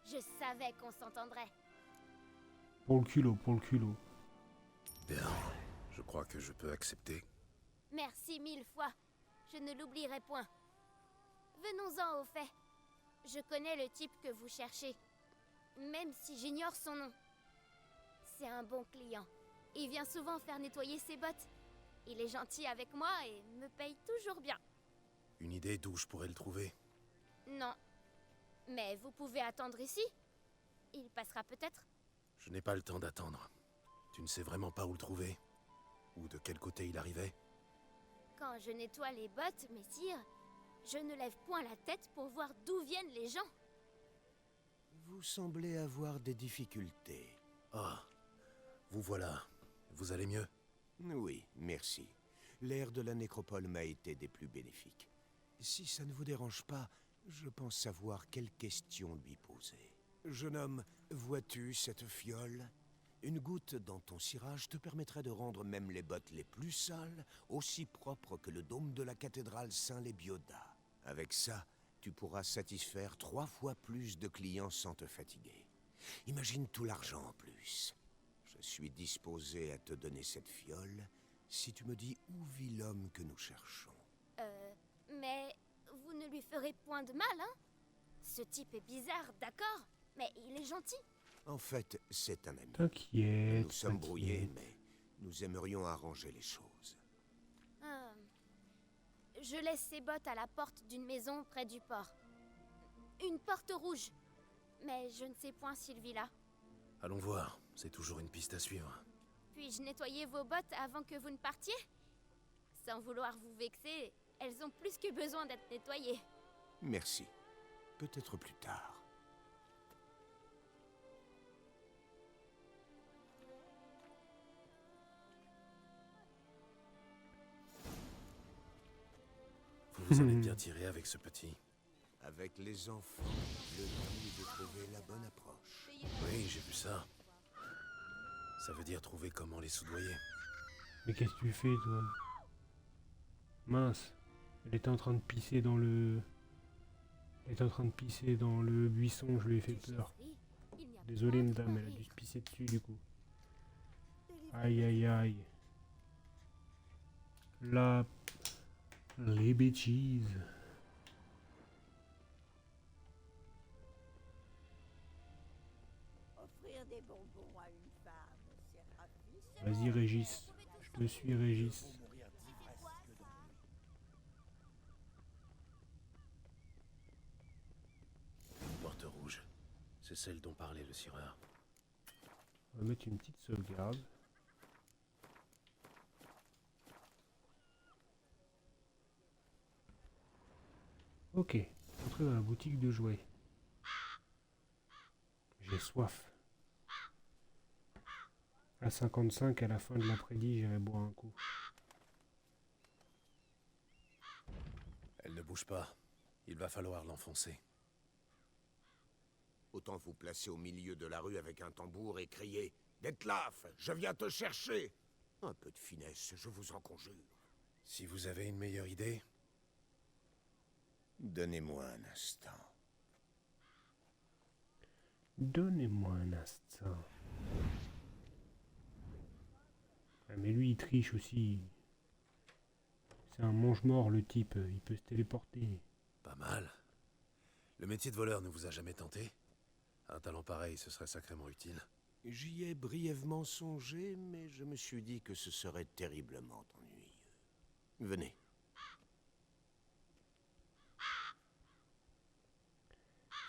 Je savais qu'on s'entendrait. Pour le culot, pour le culot. Bien. Je crois que je peux accepter. Merci 1000 fois. Je ne l'oublierai point. Venons-en au fait. Je connais le type que vous cherchez, même si j'ignore son nom. C'est un bon client. Il vient souvent faire nettoyer ses bottes. Il est gentil avec moi et me paye toujours bien. Une idée d'où je pourrais le trouver? Non. Mais vous pouvez attendre ici. Il passera peut-être. Je n'ai pas le temps d'attendre. Tu ne sais vraiment pas où le trouver? Ou de quel côté il arrivait? Quand je nettoie les bottes, messire, je ne lève point la tête pour voir d'où viennent les gens. Vous semblez avoir des difficultés. Ah, vous voilà. Vous allez mieux? Oui, merci. L'air de la nécropole m'a été des plus bénéfiques. Si ça ne vous dérange pas, je pense savoir quelles questions lui poser. Jeune homme, vois-tu cette fiole? Une goutte dans ton cirage te permettrait de rendre même les bottes les plus sales aussi propres que le dôme de la cathédrale Saint-Lébioda. Avec ça, tu pourras satisfaire 3 fois plus de clients sans te fatiguer. Imagine tout l'argent en plus. Je suis disposé à te donner cette fiole si tu me dis où vit l'homme que nous cherchons. Mais vous ne lui ferez point de mal, hein? Ce type est bizarre, d'accord, mais il est gentil. En fait, c'est un ami. T'inquiète. Nous sommes brouillés, t'inquiète. mais nous aimerions arranger les choses. Je laisse ses bottes à la porte d'une maison près du port. Une porte rouge. Mais je ne sais point s'il vit là. Allons voir. C'est toujours une piste à suivre. Puis-je nettoyer vos bottes avant que vous ne partiez? Sans vouloir vous vexer, elles ont plus que besoin d'être nettoyées. Merci. Peut-être plus tard. Vous vous en êtes bien tiré avec ce petit. Avec les enfants, le tout est de trouver la bonne approche. Oui, j'ai vu ça. Ça veut dire trouver comment les soudoyer. Mais qu'est-ce que tu fais, toi? Mince. Elle était en train de pisser dans le... Elle était en train de pisser dans le buisson, je lui ai fait peur. Désolé, madame, elle a dû se pisser dessus, du coup. Aïe, aïe, aïe. Là... Les bêtises. Offrir des bonbons à une femme, c'est rapide. Vas-y, Régis. Je te suis, Régis. Porte rouge. C'est celle dont parlait le sireur. On va mettre une petite sauvegarde. Ok, entrer dans la boutique de jouets. J'ai soif. À 55, à la fin de l'après-midi, j'irai boire un coup. Elle ne bouge pas. Il va falloir l'enfoncer. Autant vous placer au milieu de la rue avec un tambour et crier « Detlaf, je viens te chercher !» Un peu de finesse, je vous en conjure. Si vous avez une meilleure idée... Donnez-moi un instant. Donnez-moi un instant. Ah, mais lui, il triche aussi. C'est un mange-mort, le type. Il peut se téléporter. Pas mal. Le métier de voleur ne vous a jamais tenté? Un talent pareil, ce serait sacrément utile. J'y ai brièvement songé, mais je me suis dit que ce serait terriblement ennuyeux. Venez.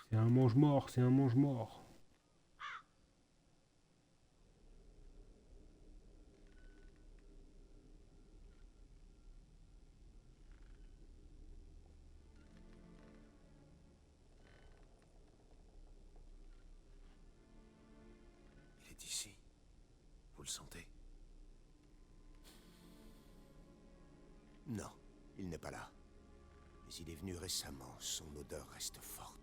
C'est un mange-mort, c'est un mange-mort. Il est ici. Vous le sentez? Non, il n'est pas là. Mais il est venu récemment, son odeur reste forte.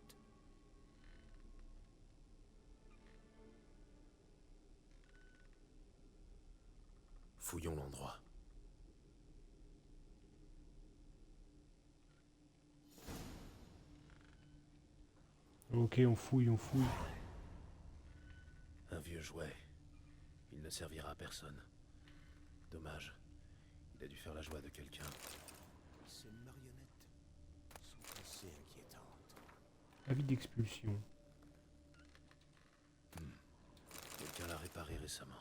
Fouillons l'endroit. Ok, on fouille, on fouille. Un vieux jouet. Il ne servira à personne. Dommage. Il a dû faire la joie de quelqu'un. Ces marionnettes sont assez inquiétantes. Avis d'expulsion. Quelqu'un l'a réparé récemment.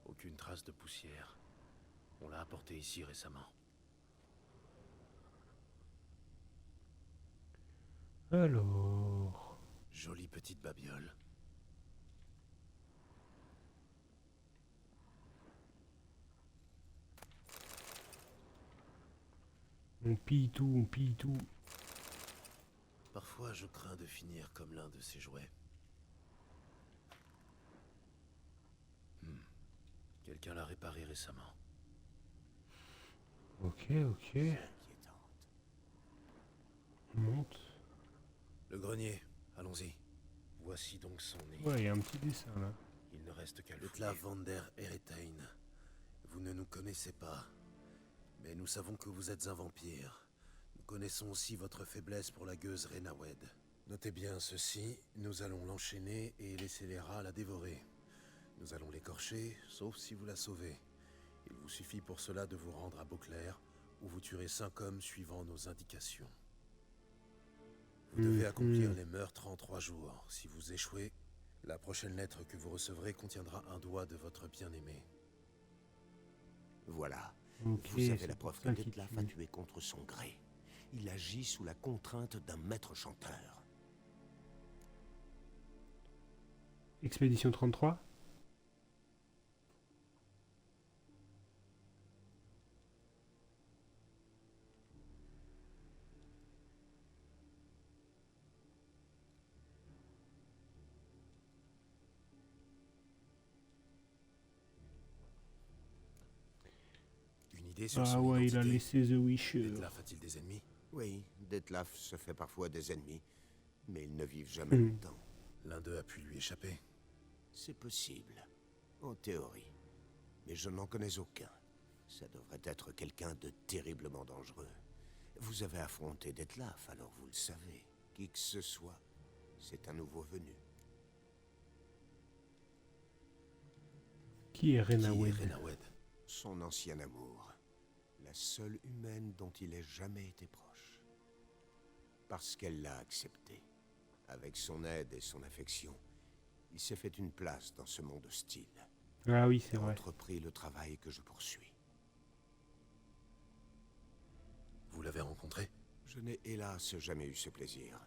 Aucune trace de poussière. On l'a apporté ici récemment. Alors... Jolie petite babiole. On pille tout, on pille tout. Parfois, je crains de finir comme l'un de ces jouets. Quelqu'un l'a réparé récemment. Ok, ok. On monte. Le grenier, allons-y. Voici donc son nez. Ouais, il y a un petit dessin là. Il ne reste qu'à le Detlef van der Eretain. Vous ne nous connaissez pas, mais nous savons que vous êtes un vampire. Nous connaissons aussi votre faiblesse pour la gueuse Renawed. Notez bien ceci, nous allons l'enchaîner et laisser les rats la dévorer. Nous allons l'écorcher, sauf si vous la sauvez. Il vous suffit pour cela de vous rendre à Beauclair, où vous tuerez 5 hommes suivant nos indications. Vous devez accomplir les meurtres en 3 jours. Si vous échouez, la prochaine lettre que vous recevrez contiendra un doigt de votre bien-aimé. Voilà. Ok, Vous avez c'est la pour preuve ça que qu'il Detlef a tue. tué contre son gré. Il agit sous la contrainte d'un maître chanteur. Expédition 33. Une idée sur Ah son ouais, il a identité? laissé The Witcher. Detlef a-t-il des ennemis? Oui, Detlef se fait parfois des ennemis, mais ils ne vivent jamais Hmm. longtemps. L'un d'eux a pu lui échapper. C'est possible, en théorie. Mais je n'en connais aucun. Ça devrait être quelqu'un de terriblement dangereux. Vous avez affronté Detlef, alors vous le savez. Qui que ce soit, c'est un nouveau venu. Qui est Qui est Renawed? Renawed? Son ancien amour. La seule humaine dont il ait jamais été proche. Parce qu'elle l'a accepté. Avec son aide et son affection, il s'est fait une place dans ce monde hostile. Ah oui, c'est Et a vrai. entrepris le travail que je poursuis. Vous l'avez rencontré? Je n'ai hélas jamais eu ce plaisir.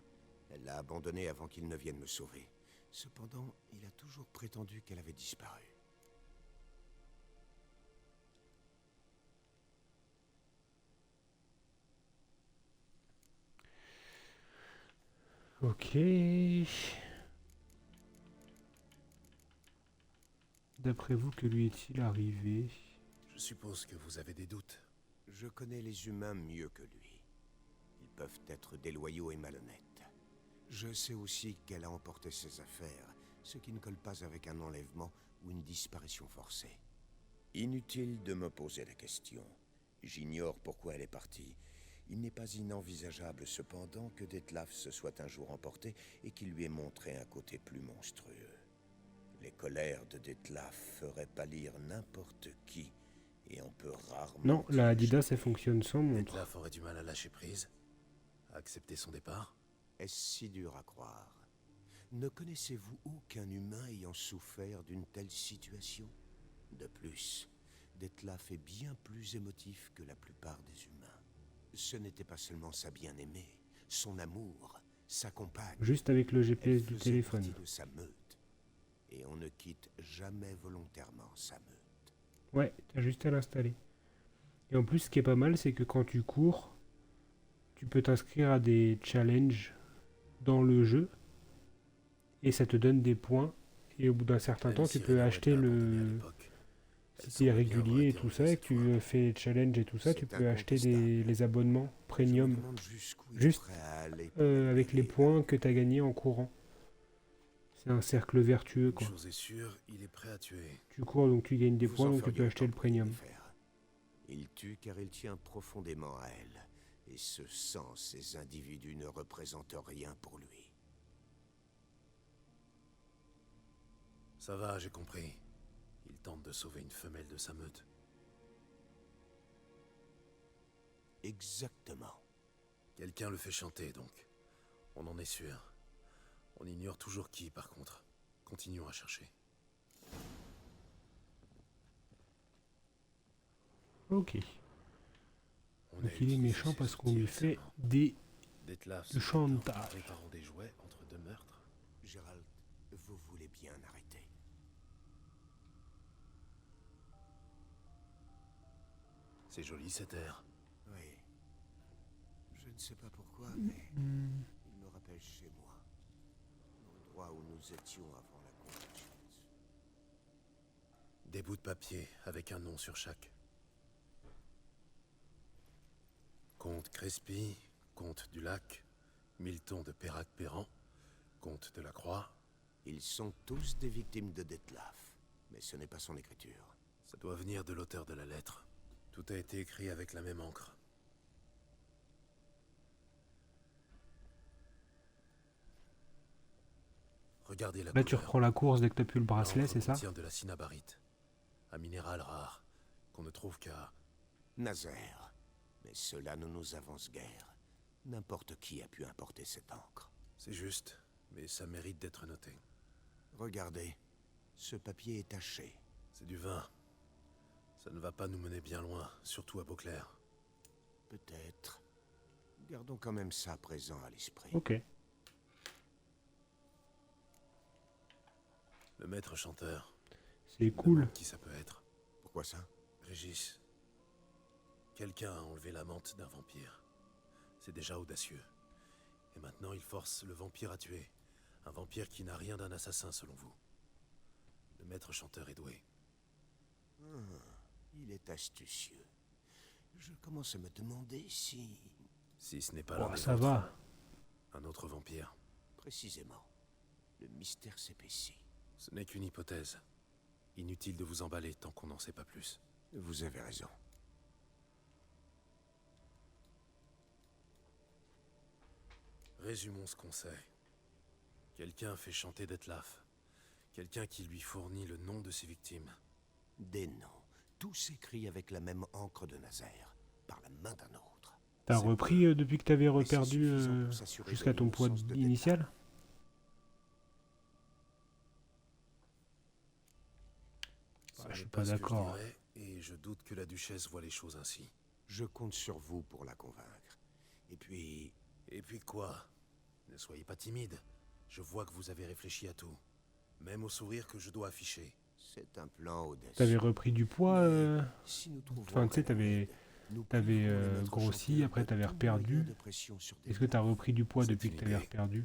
Elle l'a abandonné avant qu'il ne vienne me sauver. Cependant, il a toujours prétendu qu'elle avait disparu. Ok. D'après vous, que lui est-il arrivé? Je suppose que vous avez des doutes. Je connais les humains mieux que lui. Ils peuvent être déloyaux et malhonnêtes. Je sais aussi qu'elle a emporté ses affaires, ce qui ne colle pas avec un enlèvement ou une disparition forcée. Inutile de me poser la question. J'ignore pourquoi elle est partie. Il n'est pas inenvisageable cependant que Detlef se soit un jour emporté et qu'il lui ait montré un côté plus monstrueux. Les colères de Detlef feraient pâlir n'importe qui, et on peut rarement... Non, la y Adidas, échapper. elle fonctionne sans montre. Detlef aurait du mal à lâcher prise, à accepter son départ. Est-ce si dur à croire? Ne connaissez-vous aucun humain ayant souffert d'une telle situation? De plus, Detlef est bien plus émotif que la plupart des humains. Ce n'était pas seulement sa bien-aimée, son amour, sa compagne. Juste avec le Elle GPS du faisait téléphone. partie de sa meute. Et on ne quitte jamais volontairement sa meute. Ouais, t'as juste à l'installer. Et en plus, ce qui est pas mal, c'est que quand tu cours, tu peux t'inscrire à des challenges dans le jeu. Et ça te donne des points. Et au bout d'un certain temps, tu peux acheter le... Si t'es régulier et tout ça, et que tu fais les challenges et tout ça, tu peux acheter les abonnements Je me premium. demande jusqu'où il est Juste prêt à aller pour avec les m'aider. points que t'as gagnés en courant. C'est un cercle vertueux, Une quoi. chose est sûre, il est prêt à tuer. Tu cours, donc tu gagnes des Vous points, en donc tu peux feriez acheter le autant pour les premium. défaire. Il tue car il tient profondément à elle. Et ce sang, ces individus ne représentent rien pour lui. Ça va, j'ai compris. Il tente de sauver une femelle de sa meute. Exactement. Quelqu'un le fait chanter, donc. On en est sûr. On ignore toujours qui, par contre. Continuons à chercher. Ok. On Donc a il est utilisé méchant ces parce qu'on outils lui fait récemment. des Dettlaff le se chantage. détend en préparant des jouets entre deux meurtres. Gérald, vous voulez bien arrêter. C'est joli cet air. Oui. Je ne sais pas pourquoi, mais Hmm. il me rappelle chez moi. L'endroit où nous étions avant la Confucius. Des bouts de papier avec un nom sur chaque. Comte Crespi, comte du Lac, Milton de Perrac-Perran, comte de la Croix. Ils sont tous des victimes de Dettlaff, mais ce n'est pas son écriture. Ça doit venir de l'auteur de la lettre. Tout a été écrit avec la même encre. Regardez la Là tu couleur. reprends la course dès que t'as plus le bracelet, L'encre c'est ça? contient de la cinnabarite, un minéral rare qu'on ne trouve qu'à... Nazaire. Mais cela ne nous avance guère. N'importe qui a pu importer cette encre. C'est juste, mais ça mérite d'être noté. Regardez, ce papier est taché. C'est du vin. Ça ne va pas nous mener bien loin, surtout à Beauclair. Peut-être. Gardons quand même ça présent à l'esprit. Ok. Le maître chanteur. C'est cool. Qui ça peut être? Pourquoi ça? Régis. Quelqu'un a enlevé la menthe d'un vampire. C'est déjà audacieux. Et maintenant il force le vampire à tuer. Un vampire qui n'a rien d'un assassin selon vous. Le maître chanteur est doué. Il est astucieux. Je commence à me demander si... Si ce n'est pas Oh, l'un des ça vôtres. va. Un autre vampire. Précisément. Le mystère s'épaissit. Ce n'est qu'une hypothèse. Inutile de vous emballer tant qu'on n'en sait pas plus. Vous avez raison. Résumons ce qu'on sait. Quelqu'un fait chanter Dettlaff. Quelqu'un qui lui fournit le nom de ses victimes. Des noms, tous écrits avec la même encre de Nazaire, par la main d'un autre. T'as C'est repris depuis que t'avais Mais c'est reperdu suffisant pour s'assurer jusqu'à de ton poids l'innocence de initial? Ce je n'est suis pas pas ce que je d'accord. dirais, et je doute que la duchesse voit les choses ainsi. Je compte sur vous pour la convaincre. Et puis... Et puis quoi? Ne soyez pas timide. Je vois que vous avez réfléchi à tout. Même au sourire que je dois afficher. C'est un plan audacieux. T'avais repris du poids Si nous trouvons Enfin, tu sais, un t'avais moyen, nous t'avais, priverons le maître grossi, chanteur après de t'avais tout reperdu. moyen de pression sur Est-ce que t'as Dettlaff. repris du poids C'est depuis que une t'avais idée. reperdu?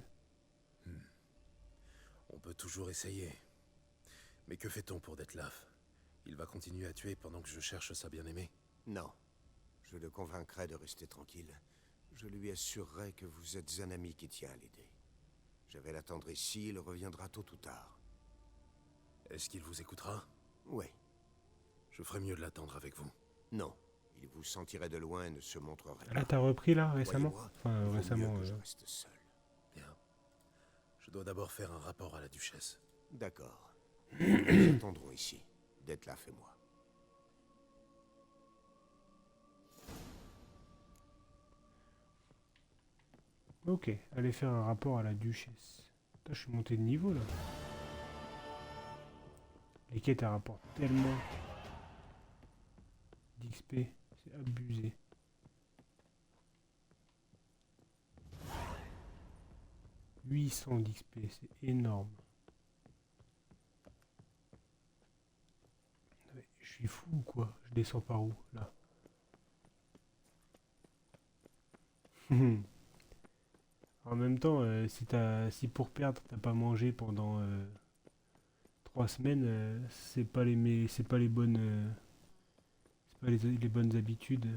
On peut toujours essayer. Mais que fait-on pour Dettlaff? Il va continuer à tuer pendant que je cherche sa bien-aimée? Non. Je le convaincrai de rester tranquille. Je lui assurerai que vous êtes un ami qui tient à l'aider. Je vais l'attendre ici, il reviendra tôt ou tard. Est-ce qu'il vous écoutera? Oui. Je ferais mieux de l'attendre avec vous. Non. Il vous sentirait de loin et ne se montrerait Là pas. t'as repris là récemment? Croyez-moi, Enfin il vaut récemment. mieux que je reste seul. Bien. Je dois d'abord faire un rapport à la duchesse. D'accord. Nous attendrons ici. Dettlaff et moi. Ok, allez faire un rapport à la duchesse. Putain, je suis monté de niveau là. Les quêtes elles rapportent tellement d'XP, c'est abusé. « 800 d'XP, c'est énorme. Ouais, je suis fou ou quoi? Je descends par où là? En même temps, si pour perdre t'as pas mangé pendant 3 semaines, c'est pas c'est pas les bonnes, c'est pas les bonnes habitudes.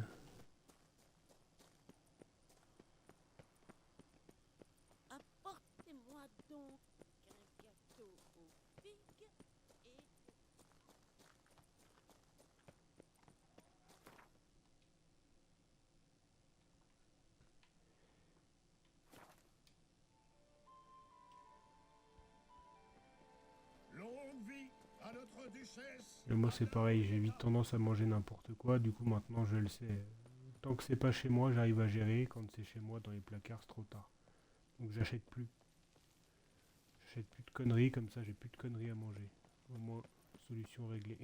Apportez-moi donc un gâteau aux figues et... Longue vie à notre duchesse. Et moi c'est pareil, j'ai vite tendance à manger n'importe quoi, du coup maintenant je le sais. Tant que c'est pas chez moi, j'arrive à gérer. Quand c'est chez moi dans les placards, c'est trop tard. Donc j'achète plus. J'achète plus de conneries, comme ça j'ai plus de conneries à manger. Au moins, solution réglée.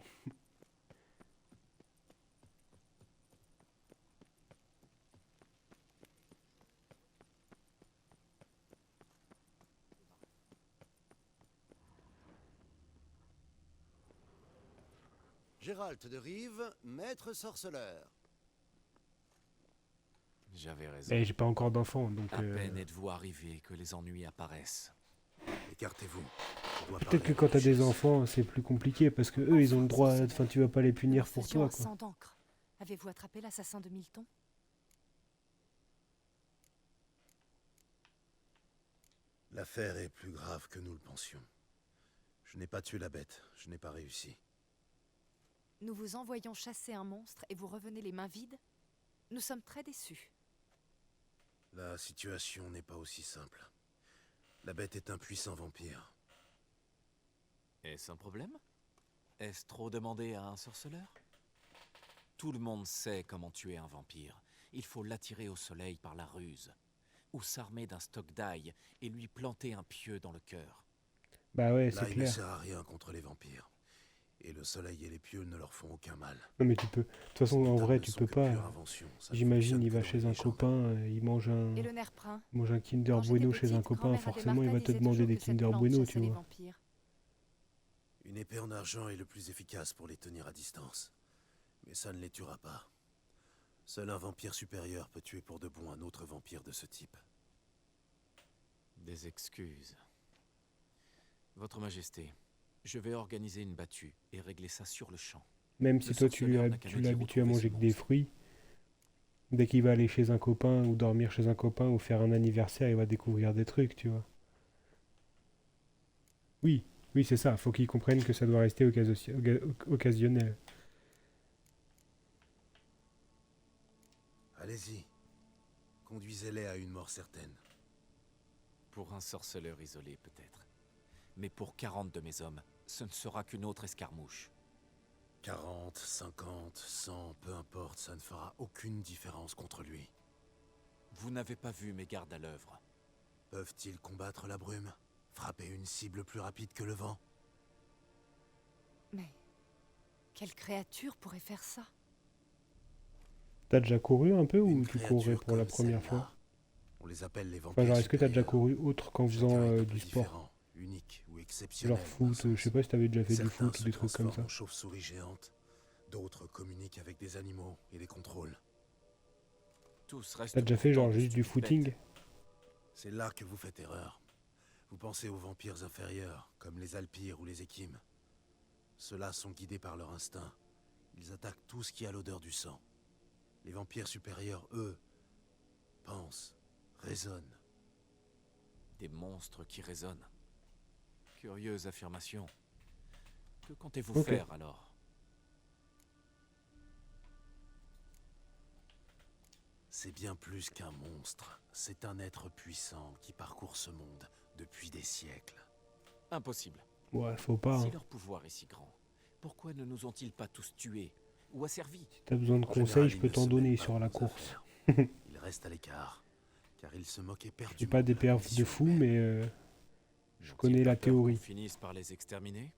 Gérald de Rive, maître sorceleur. J'avais raison. Et j'ai pas encore d'enfant, donc À peine êtes-vous arrivé que les ennuis apparaissent. Écartez-vous. Je dois peut-être que parler quand à t'as la des duchesse. enfants, c'est plus compliqué parce que eux, ils ont le droit. Enfin, tu vas pas les punir pour toi, quoi. Sang d'encre. Avez-vous attrapé l'assassin de Milton? L'affaire est plus grave que nous le pensions. Je n'ai pas tué la bête, je n'ai pas réussi. Nous vous envoyons chasser un monstre et vous revenez les mains vides? Nous sommes très déçus. La situation n'est pas aussi simple. La bête est un puissant vampire. Est-ce un problème? Est-ce trop demandé à un sorceleur? Tout le monde sait comment tuer un vampire. Il faut l'attirer au soleil par la ruse. Ou s'armer d'un stock d'ail et lui planter un pieu dans le cœur. Bah ouais, Là, c'est il ne clair. sert à rien contre les vampires. Et le soleil et les pieux ne leur font aucun mal. Non, mais tu peux. De toute façon, en vrai, Ne tu sont peux que pas. pure invention, ça ne J'imagine, fonctionne il que va dans chez les un légendes. copain, il mange un. Et le nerf prin? Mange un Kinder Quand j'étais Bueno chez un petite, copain, grand-mère forcément il va te Adémarca demander disait des toujours que Kinder cette Bueno, plante tu chassait les vois. vampires. Une épée en argent est le plus efficace pour les tenir à distance. Mais ça ne les tuera pas. Seul un vampire supérieur peut tuer pour de bon un autre vampire de ce type. Des excuses. Votre Majesté, je vais organiser une battue et régler ça sur le champ. Même si Le toi tu sorceleur n'a qu'à me dire où l'habitues à trouver manger ce que des monstre. fruits, dès qu'il va aller chez un copain ou dormir chez un copain ou faire un anniversaire, il va découvrir des trucs, tu vois. Oui, oui, c'est ça. Faut qu'il comprenne que ça doit rester occasionnel. Allez-y. Conduisez-les à une mort certaine. Pour un sorceleur isolé, peut-être. Mais pour 40 de mes hommes, ce ne sera qu'une autre escarmouche. 40, 50, 100, peu importe, ça ne fera aucune différence contre lui. Vous n'avez pas vu mes gardes à l'œuvre. Peuvent-ils combattre la brume? Frapper une cible plus rapide que le vent? Mais quelle créature pourrait faire ça? T'as déjà couru un peu ou Une tu créature courais pour la comme première celle-là. fois? On les appelle les vampires Enfin, genre, est-ce que t'as déjà supérieurs. couru autre qu'en Chacun faisant est un du peu sport? différent, unique ou exceptionnel. Genre dans un foot, je sais sens. pas si t'avais déjà fait du Certains foot ou se des trucs comme ça. transforment en chauves-souris géantes. D'autres communiquent avec des animaux et les contrôlent. Tous restent T'as déjà fait genre pourtant de juste du stupides footing? bêtes. C'est là que vous faites erreur. Vous pensez aux vampires inférieurs, comme les alpires ou les échimes. Ceux-là sont guidés par leur instinct. Ils attaquent tout ce qui a l'odeur du sang. Les vampires supérieurs, eux, pensent, raisonnent. Des monstres qui résonnent. Curieuse affirmation. Que comptez-vous Ok. faire alors? C'est bien plus qu'un monstre. C'est un être puissant qui parcourt ce monde depuis des siècles. Impossible. Ouais, faut pas. Si Hein. leur pouvoir est si grand, pourquoi ne nous ont-ils pas tous tués ou asservis? Si t'as besoin de En général, conseils, je ils peux ne t'en se donner mêlent pas sur de la nos course. affaires. Ils restent à l'écart, car ils se moquent Je fais éperdument pas des de la perfs de condition fou, humaine. mais je N'ont-ils connais pas la peur qu'on théorie. finisse par les exterminer?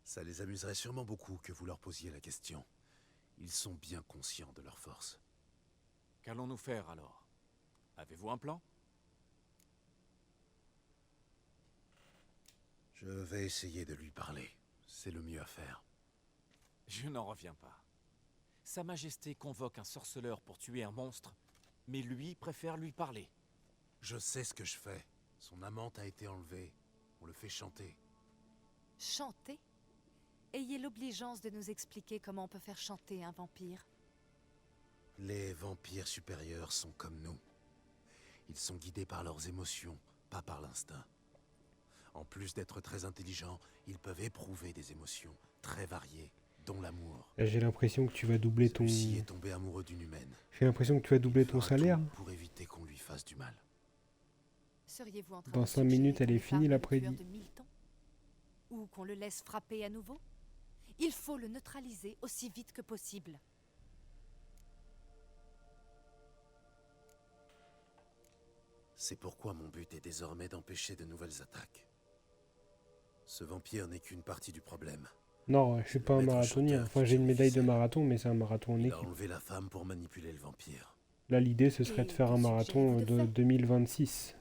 Ça les amuserait sûrement beaucoup que vous leur posiez la question. Ils sont bien conscients de leur force. Qu'allons-nous faire alors? Avez-vous un plan? Je vais essayer de lui parler. C'est le mieux à faire. Je n'en reviens pas. Sa Majesté convoque un sorceleur pour tuer un monstre, mais lui préfère lui parler. Je sais ce que je fais. Son amante a été enlevée. On le fait chanter. Chanter? Ayez l'obligeance de nous expliquer comment on peut faire chanter un vampire. Les vampires supérieurs sont comme nous. Ils sont guidés par leurs émotions, pas par l'instinct. En plus d'être très intelligents, ils peuvent éprouver des émotions très variées, dont l'amour. Là, j'ai l'impression que tu vas doubler ton. Celui-ci est tombé amoureux d'une humaine. J'ai l'impression que tu vas doubler Il ton fera salaire. tout pour éviter qu'on lui fasse du mal. Seriez-vous en train Dans de 5 minutes, suggérer elle est qu'on finie épargne le tueur l'après-midi. de Milton? ou qu'on le laisse frapper à nouveau? Il faut le neutraliser aussi vite que possible. C'est pourquoi mon but est désormais d'empêcher de nouvelles attaques. Ce vampire n'est qu'une partie du problème. Non, je suis pas un maître marathonien. chanteur Enfin, qui j'ai une tire les médaille de ficelles. marathon, mais c'est un marathon en Il a équipe. enlevé la femme pour manipuler le vampire. Là, l'idée, ce serait Et de faire que un marathon suggérez-vous de de faire 2026.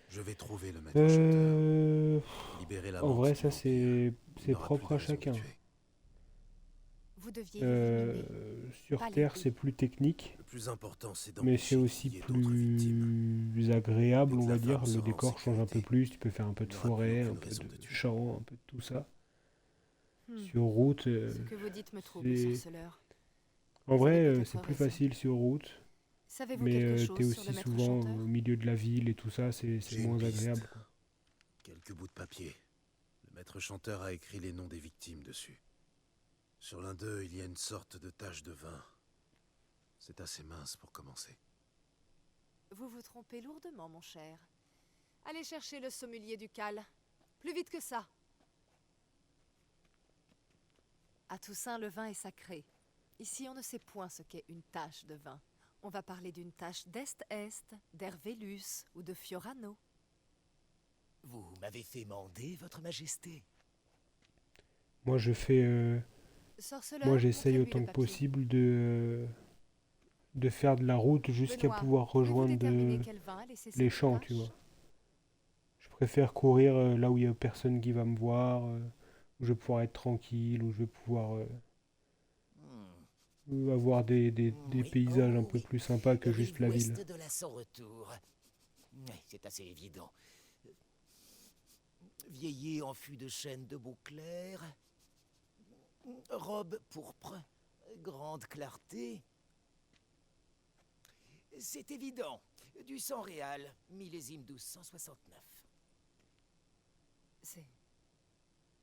Je vais trouver le maître chanteur. Euh... Libérer la En menthe vrai, du ça, vampire. c'est Il n'aura propre plus à de raison de chacun. tuer. Vous deviez l'éliminer. Sur pas Terre, l'aider. c'est plus technique, Le plus important, c'est mais c'est d'empêcher aussi qu'il y ait d'autres victimes. plus agréable, Dès que on la va dire. femme Le sera en décor change un peu sécurité, plus. Tu peux faire un peu de il n'aura plus forêt, un aucune peu raison de de tuer. champ, un peu de tout ça. Hmm. Sur route, Ce que vous dites me trouble, c'est- sorceleur. en Vous avez vrai, peut-être c'est plus raison. facile sur route, Savez-vous mais quelque t'es chose sur aussi le maître souvent chanteur? au milieu de la ville et tout ça, c'est J'ai une moins piste. agréable, quoi. Quelques bouts de papier. Le maître chanteur a écrit les noms des victimes dessus. Sur l'un d'eux, il y a une sorte de tache de vin. C'est assez mince pour commencer. Vous vous trompez lourdement, mon cher. Allez chercher le sommelier du Cal. Plus vite que ça. À Toussaint, le vin est sacré. Ici, on ne sait point ce qu'est une tache de vin. On va parler d'une tache d'Est-Est, d'Hervélus ou de Fiorano. Vous m'avez fait mander, votre majesté. Moi, je fais... Sorceleur, Moi, j'essaye montrez-lui autant le que papier. possible de faire de la route jusqu'à Benoît, pouvoir pouvez-vous rejoindre déterminer quel vin a laissé les cette champs, tache? tu vois. Je préfère courir là où il y a personne qui va me voir, où je vais pouvoir être tranquille, où je vais pouvoir avoir des Oui, paysages un oh peu oui. plus sympas que juste la Rive ville. ouest de la sans retour. Ouais, c'est assez évident. Vieilli en fût de chêne de Beauclerc. Robe pourpre. Grande clarté. C'est évident. Du sang réal, millésime 1269.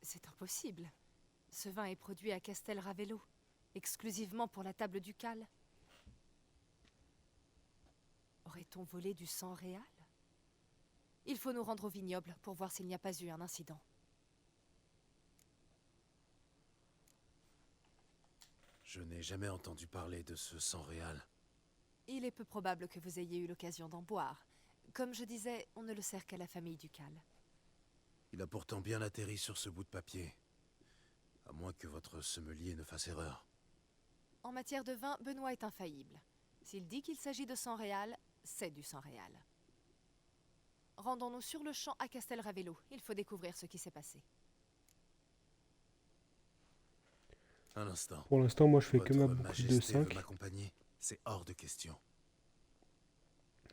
C'est impossible. Ce vin est produit à Castel Ravello, exclusivement pour la table ducale. Aurait-on volé du sang réal? Il faut nous rendre au vignoble pour voir s'il n'y a pas eu un incident. Je n'ai jamais entendu parler de ce sang réal. Il est peu probable que vous ayez eu l'occasion d'en boire. Comme je disais, on ne le sert qu'à la famille ducale. Il a pourtant bien atterri sur ce bout de papier. À moins que votre sommelier ne fasse erreur. En matière de vin, Benoît est infaillible. S'il dit qu'il s'agit de sang réal, c'est du sang réal. Rendons-nous sur le champ à Castel Ravello. Il faut découvrir ce qui s'est passé. Un instant. Pour l'instant, moi, je fais que ma Votre boucle de Majesté veut 5, m'accompagner? C'est hors de question.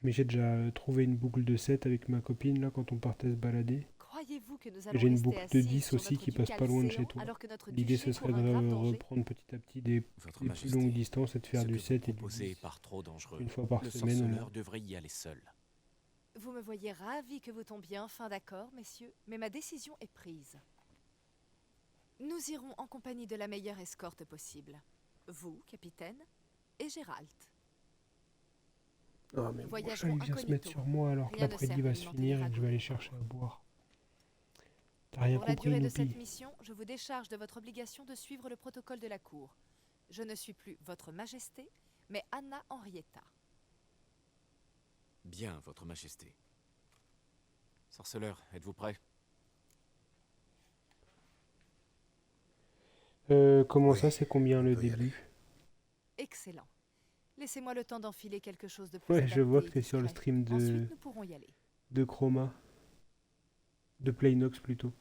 mais j'ai déjà trouvé une boucle de 7 avec ma copine, là, quand on partait se balader. Croyez-vous que nous Et allons j'ai une rester boucle de assises 10 sur aussi notre qui passe ducal pas loin de séant chez toi. alors que notre L'idée, duché ce serait court un grave de danger? reprendre petit à petit des Votre plus Majesté, longues distances et de faire ce du que vous 7 et du proposez 10. est par trop dangereux. Une fois par Le semaine, au sorceleur moins. devrait y aller seul. Vous me voyez ravi que vous tombiez enfin d'accord, messieurs, mais ma décision est prise. Nous irons en compagnie de la meilleure escorte possible. Vous, capitaine, et Gérald. Ah, mais moi, Voyagerons ça, il vient se incognito. mettre sur moi alors que Rien ne l'après-midi sert va à se alimenter finir les et que je vais aller ragots. chercher à boire. T'as rien Pour la compris, durée de cette Noupi. mission, je vous décharge de votre obligation de suivre le protocole de la cour. Je ne suis plus votre majesté, mais Anna Henrietta. Bien, Votre Majesté. Sorceleur, êtes-vous prêt? Comment Oui, ça, c'est combien on le peut y début? Excellent. Laissez-moi le temps d'enfiler quelque chose de plus Ouais, je vois que adapté et t'es sur le discret. stream Ensuite, nous pourrons y aller. de Chroma. De Playnox plutôt.